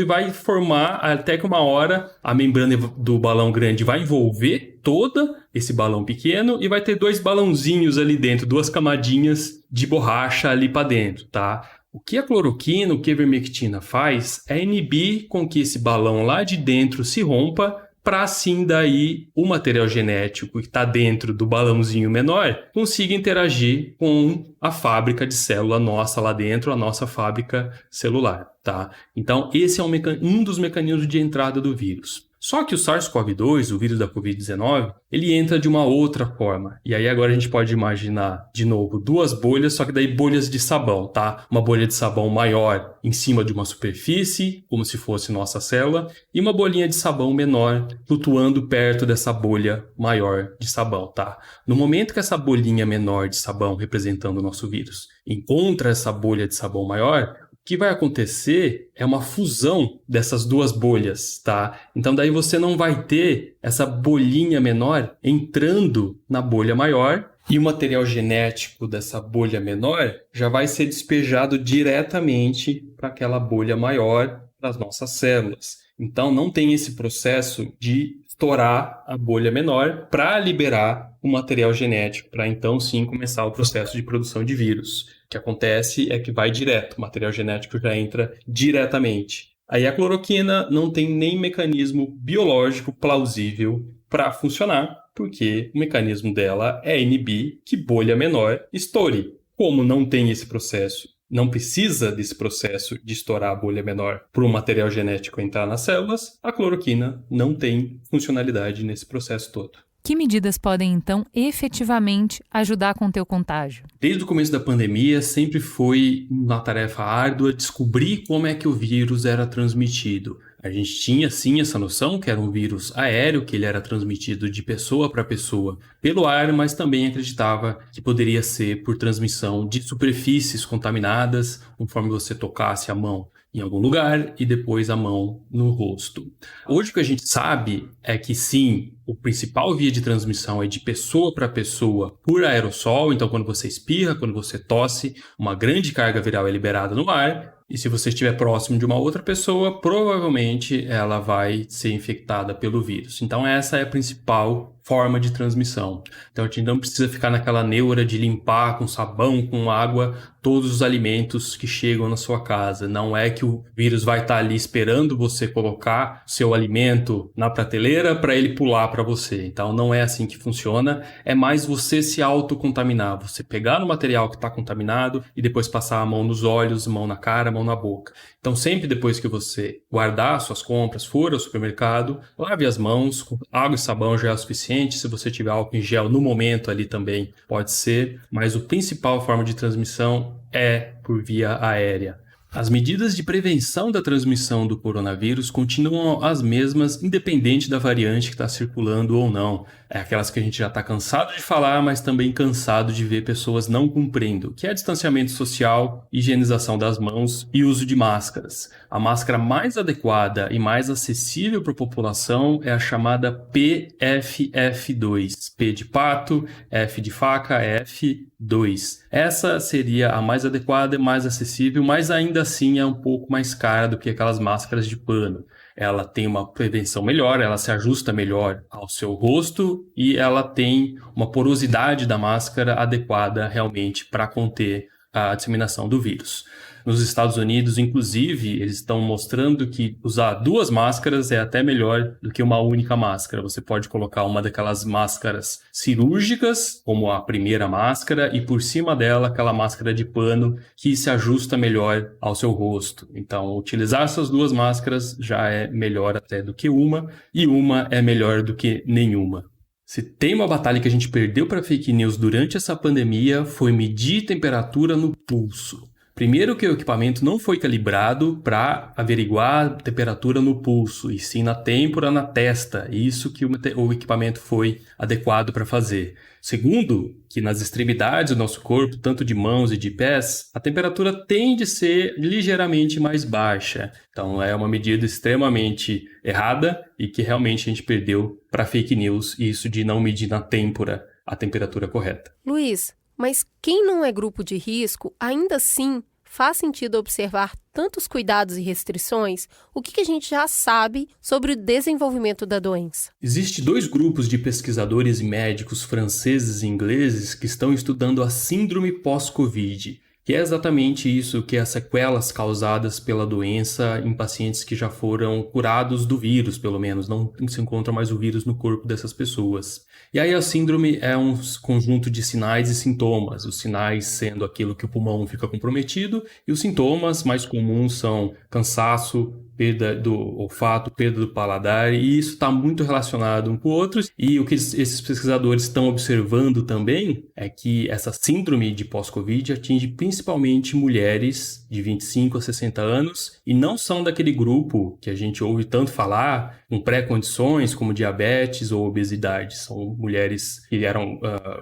e vai formar até que uma hora a membrana do balão grande vai envolver toda esse balão pequeno e vai ter 2 balãozinhos ali dentro, 2 camadinhas de borracha ali para dentro, tá? O que a cloroquina, o que a ivermectina faz é inibir com que esse balão lá de dentro se rompa, para assim daí o material genético que está dentro do balãozinho menor consiga interagir com a fábrica de célula nossa lá dentro, a nossa fábrica celular, tá? Então esse é um dos mecanismos de entrada do vírus. Só que o SARS-CoV-2, o vírus da Covid-19, ele entra de uma outra forma. E aí agora a gente pode imaginar, de novo, 2 bolhas, só que daí bolhas de sabão, tá? Uma bolha de sabão maior em cima de uma superfície, como se fosse nossa célula, e uma bolinha de sabão menor flutuando perto dessa bolha maior de sabão, tá? No momento que essa bolinha menor de sabão, representando o nosso vírus, encontra essa bolha de sabão maior, o que vai acontecer é uma fusão dessas 2 bolhas, tá? Então daí você não vai ter essa bolinha menor entrando na bolha maior e o material genético dessa bolha menor já vai ser despejado diretamente para aquela bolha maior das nossas células. Então não tem esse processo de estourar a bolha menor para liberar o material genético, para então sim começar o processo de produção de vírus. O que acontece é que vai direto, o material genético já entra diretamente. Aí a cloroquina não tem nem mecanismo biológico plausível para funcionar, porque o mecanismo dela é inibir que bolha menor estoure. Como não tem esse processo, não precisa desse processo de estourar a bolha menor para o material genético entrar nas células, a cloroquina não tem funcionalidade nesse processo todo. Que medidas podem, então, efetivamente ajudar a conter o contágio? Desde o começo da pandemia, sempre foi uma tarefa árdua descobrir como é que o vírus era transmitido. A gente tinha, sim, essa noção que era um vírus aéreo, que ele era transmitido de pessoa para pessoa pelo ar, mas também acreditava que poderia ser por transmissão de superfícies contaminadas, conforme você tocasse a mão em algum lugar e depois a mão no rosto. Hoje o que a gente sabe é que sim, o principal via de transmissão é de pessoa para pessoa por aerossol, então quando você espirra, quando você tosse, uma grande carga viral é liberada no ar, e se você estiver próximo de uma outra pessoa, provavelmente ela vai ser infectada pelo vírus. Então essa é a principal forma de transmissão. Então a gente não precisa ficar naquela neura de limpar com sabão, com água, todos os alimentos que chegam na sua casa. Não é que o vírus vai estar ali esperando você colocar seu alimento na prateleira para ele pular para você. Então não é assim que funciona. É mais você se autocontaminar. Você pegar no material que está contaminado e depois passar a mão nos olhos, mão na cara, mão na boca. Então sempre depois que você guardar suas compras, for ao supermercado, lave as mãos, com água e sabão já é o suficiente. Se você tiver álcool em gel no momento ali também pode ser, mas a principal forma de transmissão é por via aérea. As medidas de prevenção da transmissão do coronavírus continuam as mesmas, independente da variante que está circulando ou não. É aquelas que a gente já está cansado de falar, mas também cansado de ver pessoas não cumprindo, que é distanciamento social, higienização das mãos e uso de máscaras. A máscara mais adequada e mais acessível para a população é a chamada PFF2. P de pato, F de faca, F2. Essa seria a mais adequada e mais acessível, mas ainda assim é um pouco mais cara do que aquelas máscaras de pano. Ela tem uma prevenção melhor, ela se ajusta melhor ao seu rosto e ela tem uma porosidade da máscara adequada realmente para conter a disseminação do vírus. Nos Estados Unidos, inclusive, eles estão mostrando que usar 2 máscaras é até melhor do que uma única máscara. Você pode colocar uma daquelas máscaras cirúrgicas, como a primeira máscara, e por cima dela aquela máscara de pano que se ajusta melhor ao seu rosto. Então, utilizar essas 2 máscaras já é melhor até do que uma, e uma é melhor do que nenhuma. Se tem uma batalha que a gente perdeu para fake news durante essa pandemia, foi medir temperatura no pulso. Primeiro que o equipamento não foi calibrado para averiguar a temperatura no pulso, e sim na têmpora, na testa. Isso que o equipamento foi adequado para fazer. Segundo, que nas extremidades do nosso corpo, tanto de mãos e de pés, a temperatura tende a ser ligeiramente mais baixa. Então é uma medida extremamente errada e que realmente a gente perdeu para fake news, isso de não medir na têmpora a temperatura correta. Luiz, mas quem não é grupo de risco, ainda assim faz sentido observar tantos cuidados e restrições? O que a gente já sabe sobre o desenvolvimento da doença? Existem 2 grupos de pesquisadores e médicos franceses e ingleses que estão estudando a síndrome pós-Covid, que é exatamente isso, que é as sequelas causadas pela doença em pacientes que já foram curados do vírus, pelo menos, não se encontra mais o vírus no corpo dessas pessoas. E aí a síndrome é um conjunto de sinais e sintomas, os sinais sendo aquilo que o pulmão fica comprometido, e os sintomas mais comuns são cansaço, perda do olfato, perda do paladar, e isso está muito relacionado um com o outro. E o que esses pesquisadores estão observando também é que essa síndrome de pós-Covid atinge principalmente mulheres de 25 a 60 anos, e não são daquele grupo que a gente ouve tanto falar, com pré-condições como diabetes ou obesidade. São mulheres que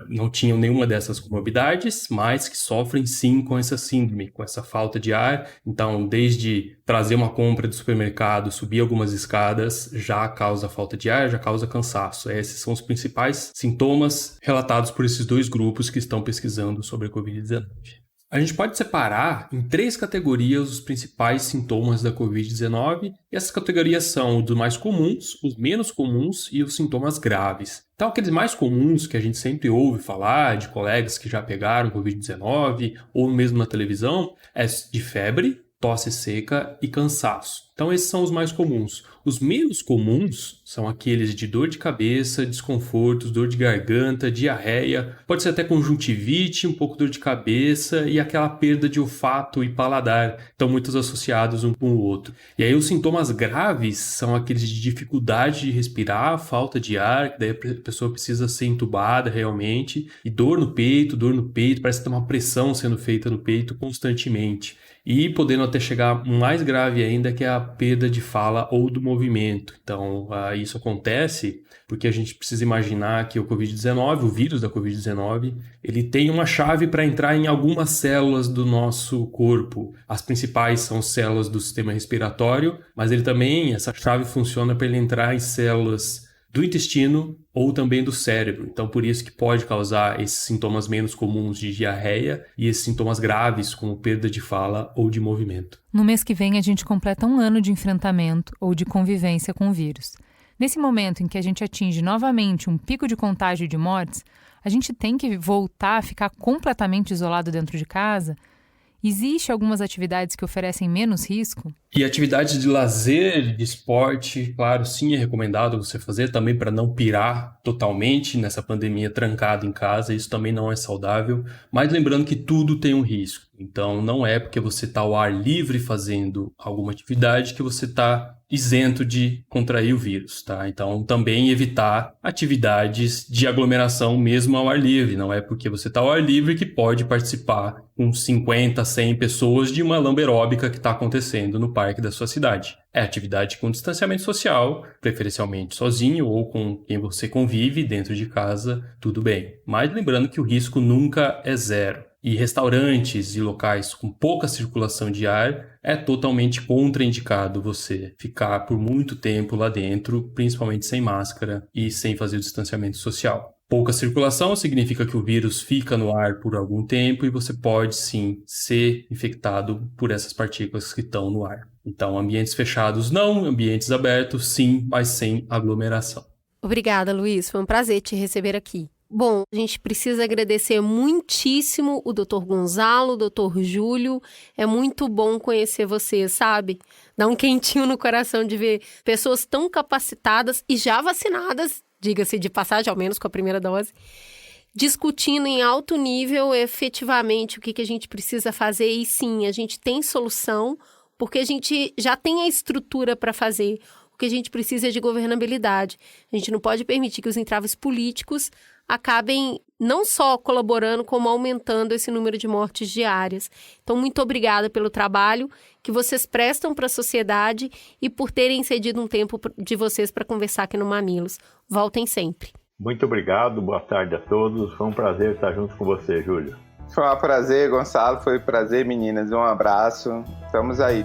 não tinham nenhuma dessas comorbidades, mas que sofrem sim com essa síndrome, com essa falta de ar. Então, desde trazer uma compra do supermercado, subir algumas escadas, já causa falta de ar, já causa cansaço. Esses são os principais sintomas relatados por esses 2 grupos que estão pesquisando sobre a Covid-19. A gente pode separar em 3 categorias os principais sintomas da Covid-19, e essas categorias são os mais comuns, os menos comuns e os sintomas graves. Então, aqueles mais comuns que a gente sempre ouve falar de colegas que já pegaram Covid-19 ou mesmo na televisão, é de febre, tosse seca e cansaço. Então, esses são os mais comuns. Os menos comuns são aqueles de dor de cabeça, desconfortos, dor de garganta, diarreia, pode ser até conjuntivite, um pouco dor de cabeça e aquela perda de olfato e paladar. Estão muitos associados um com o outro. E aí os sintomas graves são aqueles de dificuldade de respirar, falta de ar, que daí a pessoa precisa ser entubada realmente, e dor no peito, parece que tem uma pressão sendo feita no peito constantemente. E podendo até chegar mais grave ainda, que é a perda de fala ou do movimento. Então, isso acontece porque a gente precisa imaginar que o Covid-19, o vírus da Covid-19, ele tem uma chave para entrar em algumas células do nosso corpo. As principais são células do sistema respiratório, mas essa chave funciona para ele entrar em células do intestino ou também do cérebro. Então, por isso que pode causar esses sintomas menos comuns de diarreia e esses sintomas graves, como perda de fala ou de movimento. No mês que vem, a gente completa 1 ano de enfrentamento ou de convivência com o vírus. Nesse momento em que a gente atinge novamente um pico de contágio e de mortes, a gente tem que voltar a ficar completamente isolado dentro de casa? Existem algumas atividades que oferecem menos risco? E atividades de lazer, de esporte, claro, sim, é recomendado você fazer também para não pirar totalmente nessa pandemia trancado em casa. Isso também não é saudável, mas lembrando que tudo tem um risco. Então, não é porque você está ao ar livre fazendo alguma atividade que você está isento de contrair o vírus, tá? Então, também evitar atividades de aglomeração mesmo ao ar livre. Não é porque você está ao ar livre que pode participar com 50, 100 pessoas de uma lamberóbica que está acontecendo no parque da sua cidade. É atividade com distanciamento social, preferencialmente sozinho ou com quem você convive dentro de casa, tudo bem. Mas lembrando que o risco nunca é zero. E restaurantes e locais com pouca circulação de ar é totalmente contraindicado você ficar por muito tempo lá dentro, principalmente sem máscara e sem fazer o distanciamento social. Pouca circulação significa que o vírus fica no ar por algum tempo e você pode sim ser infectado por essas partículas que estão no ar. Então, ambientes fechados não, ambientes abertos sim, mas sem aglomeração. Obrigada, Luiz. Foi um prazer te receber aqui. Bom, a gente precisa agradecer muitíssimo o Dr. Gonzalo, o Dr. Júlio. É muito bom conhecer vocês, sabe? Dá um quentinho no coração de ver pessoas tão capacitadas e já vacinadas, diga-se de passagem, ao menos com a primeira dose, discutindo em alto nível efetivamente o que a gente precisa fazer. E sim, a gente tem solução, porque a gente já tem a estrutura para fazer. O O que a gente precisa é de governabilidade. A gente não pode permitir que os entraves políticos acabem não só colaborando, como aumentando esse número de mortes diárias. Então, muito obrigada pelo trabalho que vocês prestam para a sociedade e por terem cedido um tempo de vocês para conversar aqui no Mamilos. Voltem sempre. Muito obrigado, boa tarde a todos. Foi um prazer estar junto com você, Júlio. Foi um prazer, Gonçalo. Foi um prazer, meninas. Um abraço. Estamos aí.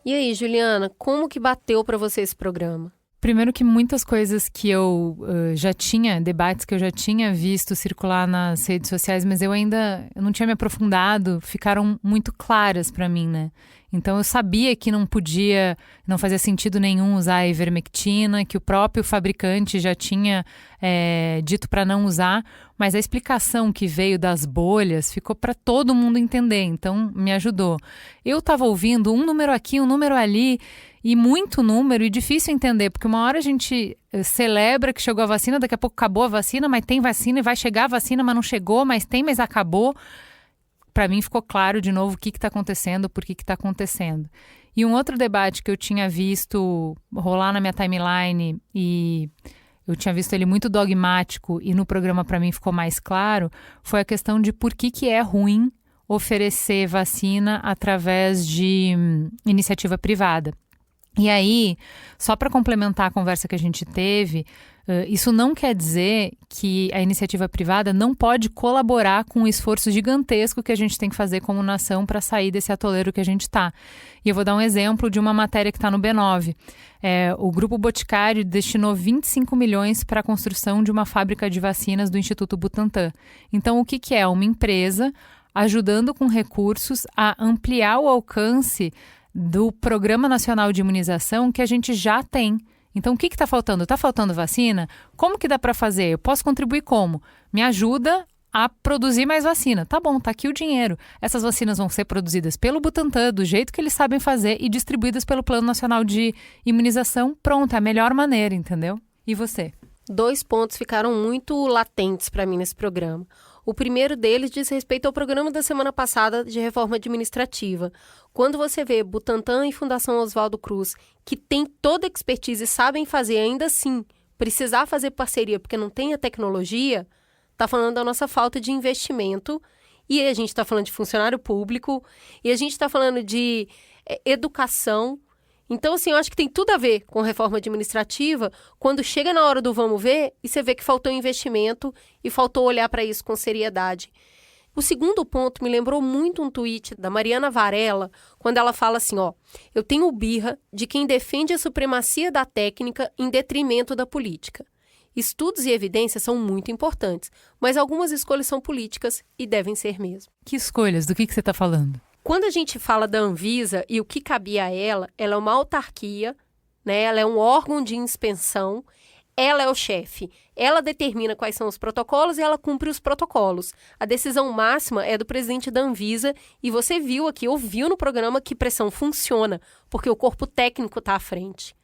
E aí, Juliana, como que bateu para você esse programa? Primeiro que muitas coisas que eu já tinha, debates que eu já tinha visto circular nas redes sociais, mas eu não tinha me aprofundado, ficaram muito claras para mim, né? Então eu sabia que não fazia sentido nenhum usar a ivermectina, que o próprio fabricante já tinha dito para não usar, mas a explicação que veio das bolhas ficou para todo mundo entender, então me ajudou. Eu estava ouvindo um número aqui, um número ali, e muito número, e difícil entender, porque uma hora a gente celebra que chegou a vacina, daqui a pouco acabou a vacina, mas tem vacina, e vai chegar a vacina, mas não chegou, mas tem, mas acabou. Para mim ficou claro de novo o que está acontecendo, por que está acontecendo. E um outro debate que eu tinha visto rolar na minha timeline, e eu tinha visto ele muito dogmático, e no programa para mim ficou mais claro, foi a questão de por que é ruim oferecer vacina através de iniciativa privada. E aí, só para complementar a conversa que a gente teve, isso não quer dizer que a iniciativa privada não pode colaborar com o esforço gigantesco que a gente tem que fazer como nação para sair desse atoleiro que a gente está. E eu vou dar um exemplo de uma matéria que está no B9. O Grupo Boticário destinou 25 milhões para a construção de uma fábrica de vacinas do Instituto Butantan. Então, o que é? Uma empresa ajudando com recursos a ampliar o alcance do Programa Nacional de Imunização que a gente já tem. Então, o que está faltando? Está faltando vacina? Como que dá para fazer? Eu posso contribuir como? Me ajuda a produzir mais vacina. Tá bom, tá aqui o dinheiro. Essas vacinas vão ser produzidas pelo Butantan, do jeito que eles sabem fazer, e distribuídas pelo Plano Nacional de Imunização. Pronto, é a melhor maneira, entendeu? E você? 2 pontos ficaram muito latentes para mim nesse programa. O primeiro deles diz respeito ao programa da semana passada de reforma administrativa. Quando você vê Butantan e Fundação Oswaldo Cruz, que tem toda a expertise e sabem fazer, ainda assim, precisar fazer parceria porque não tem a tecnologia, está falando da nossa falta de investimento, e a gente está falando de funcionário público, e a gente está falando de educação. Então, assim, eu acho que tem tudo a ver com reforma administrativa, quando chega na hora do vamos ver, e você vê que faltou investimento e faltou olhar para isso com seriedade. O segundo ponto me lembrou muito um tweet da Mariana Varela, quando ela fala assim, eu tenho birra de quem defende a supremacia da técnica em detrimento da política. Estudos e evidências são muito importantes, mas algumas escolhas são políticas e devem ser mesmo. Que escolhas? Do que você está falando? Quando a gente fala da Anvisa e o que cabia a ela é uma autarquia, né? Ela é um órgão de inspeção, ela é o chefe. Ela determina quais são os protocolos e ela cumpre os protocolos. A decisão máxima é do presidente da Anvisa e você viu aqui, ouviu no programa que pressão funciona, porque o corpo técnico está à frente.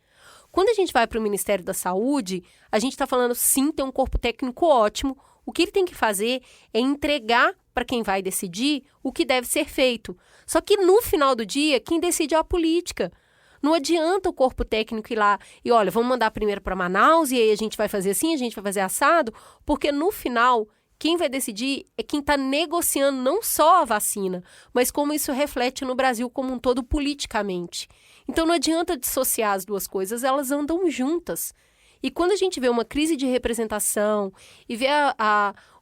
Quando a gente vai para o Ministério da Saúde, a gente está falando, sim, tem um corpo técnico ótimo. O que ele tem que fazer é entregar para quem vai decidir o que deve ser feito. Só que no final do dia, quem decide é a política. Não adianta o corpo técnico ir lá e, olha, vamos mandar primeiro para Manaus e aí a gente vai fazer assim, a gente vai fazer assado, porque no final, quem vai decidir é quem está negociando não só a vacina, mas como isso reflete no Brasil como um todo politicamente. Então não adianta dissociar as duas coisas, elas andam juntas. E quando a gente vê uma crise de representação e vê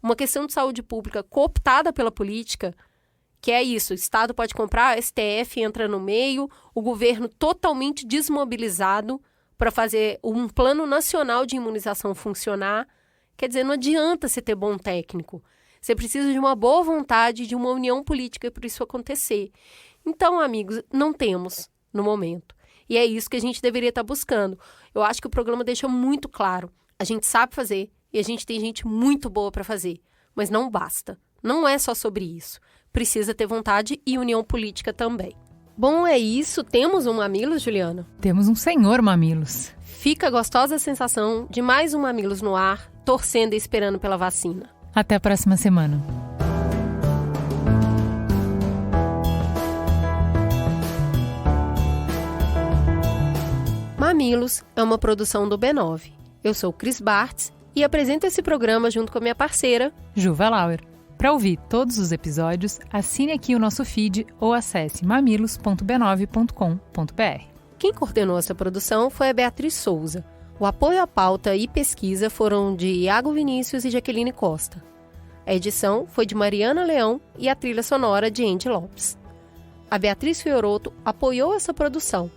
uma questão de saúde pública cooptada pela política, que é isso, o Estado pode comprar, a STF entra no meio, o governo totalmente desmobilizado para fazer um plano nacional de imunização funcionar, quer dizer, não adianta você ter bom técnico. Você precisa de uma boa vontade, de uma união política para isso acontecer. Então, amigos, não temos no momento. E é isso que a gente deveria estar buscando. Eu acho que o programa deixa muito claro. A gente sabe fazer e a gente tem gente muito boa para fazer. Mas não basta. Não é só sobre isso. Precisa ter vontade e união política também. Bom, é isso. Temos um Mamilos, Juliana? Temos um senhor Mamilos. Fica a gostosa sensação de mais um Mamilos no ar, torcendo e esperando pela vacina. Até a próxima semana. Mamilos é uma produção do B9. Eu sou Cris Bartz e apresento esse programa junto com a minha parceira, Juva Lauer. Para ouvir todos os episódios, assine aqui o nosso feed ou acesse mamilos.b9.com.br. Quem coordenou essa produção foi a Beatriz Souza. O apoio à pauta e pesquisa foram de Iago Vinícius e Jaqueline Costa. A edição foi de Mariana Leão e a trilha sonora de Andy Lopes. A Beatriz Fioroto apoiou essa produção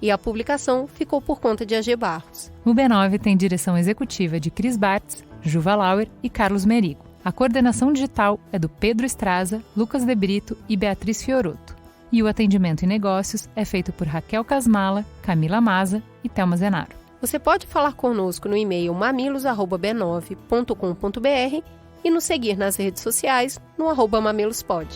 e a publicação ficou por conta de AG Barros. O B9 tem direção executiva de Cris Bartz, Juva Lauer e Carlos Merigo. A coordenação digital é do Pedro Estraza, Lucas De Brito e Beatriz Fioroto. E o atendimento em negócios é feito por Raquel Casmala, Camila Maza e Thelma Zenaro. Você pode falar conosco no e-mail mamilos@b9.com.br e nos seguir nas redes sociais no @mamilospod.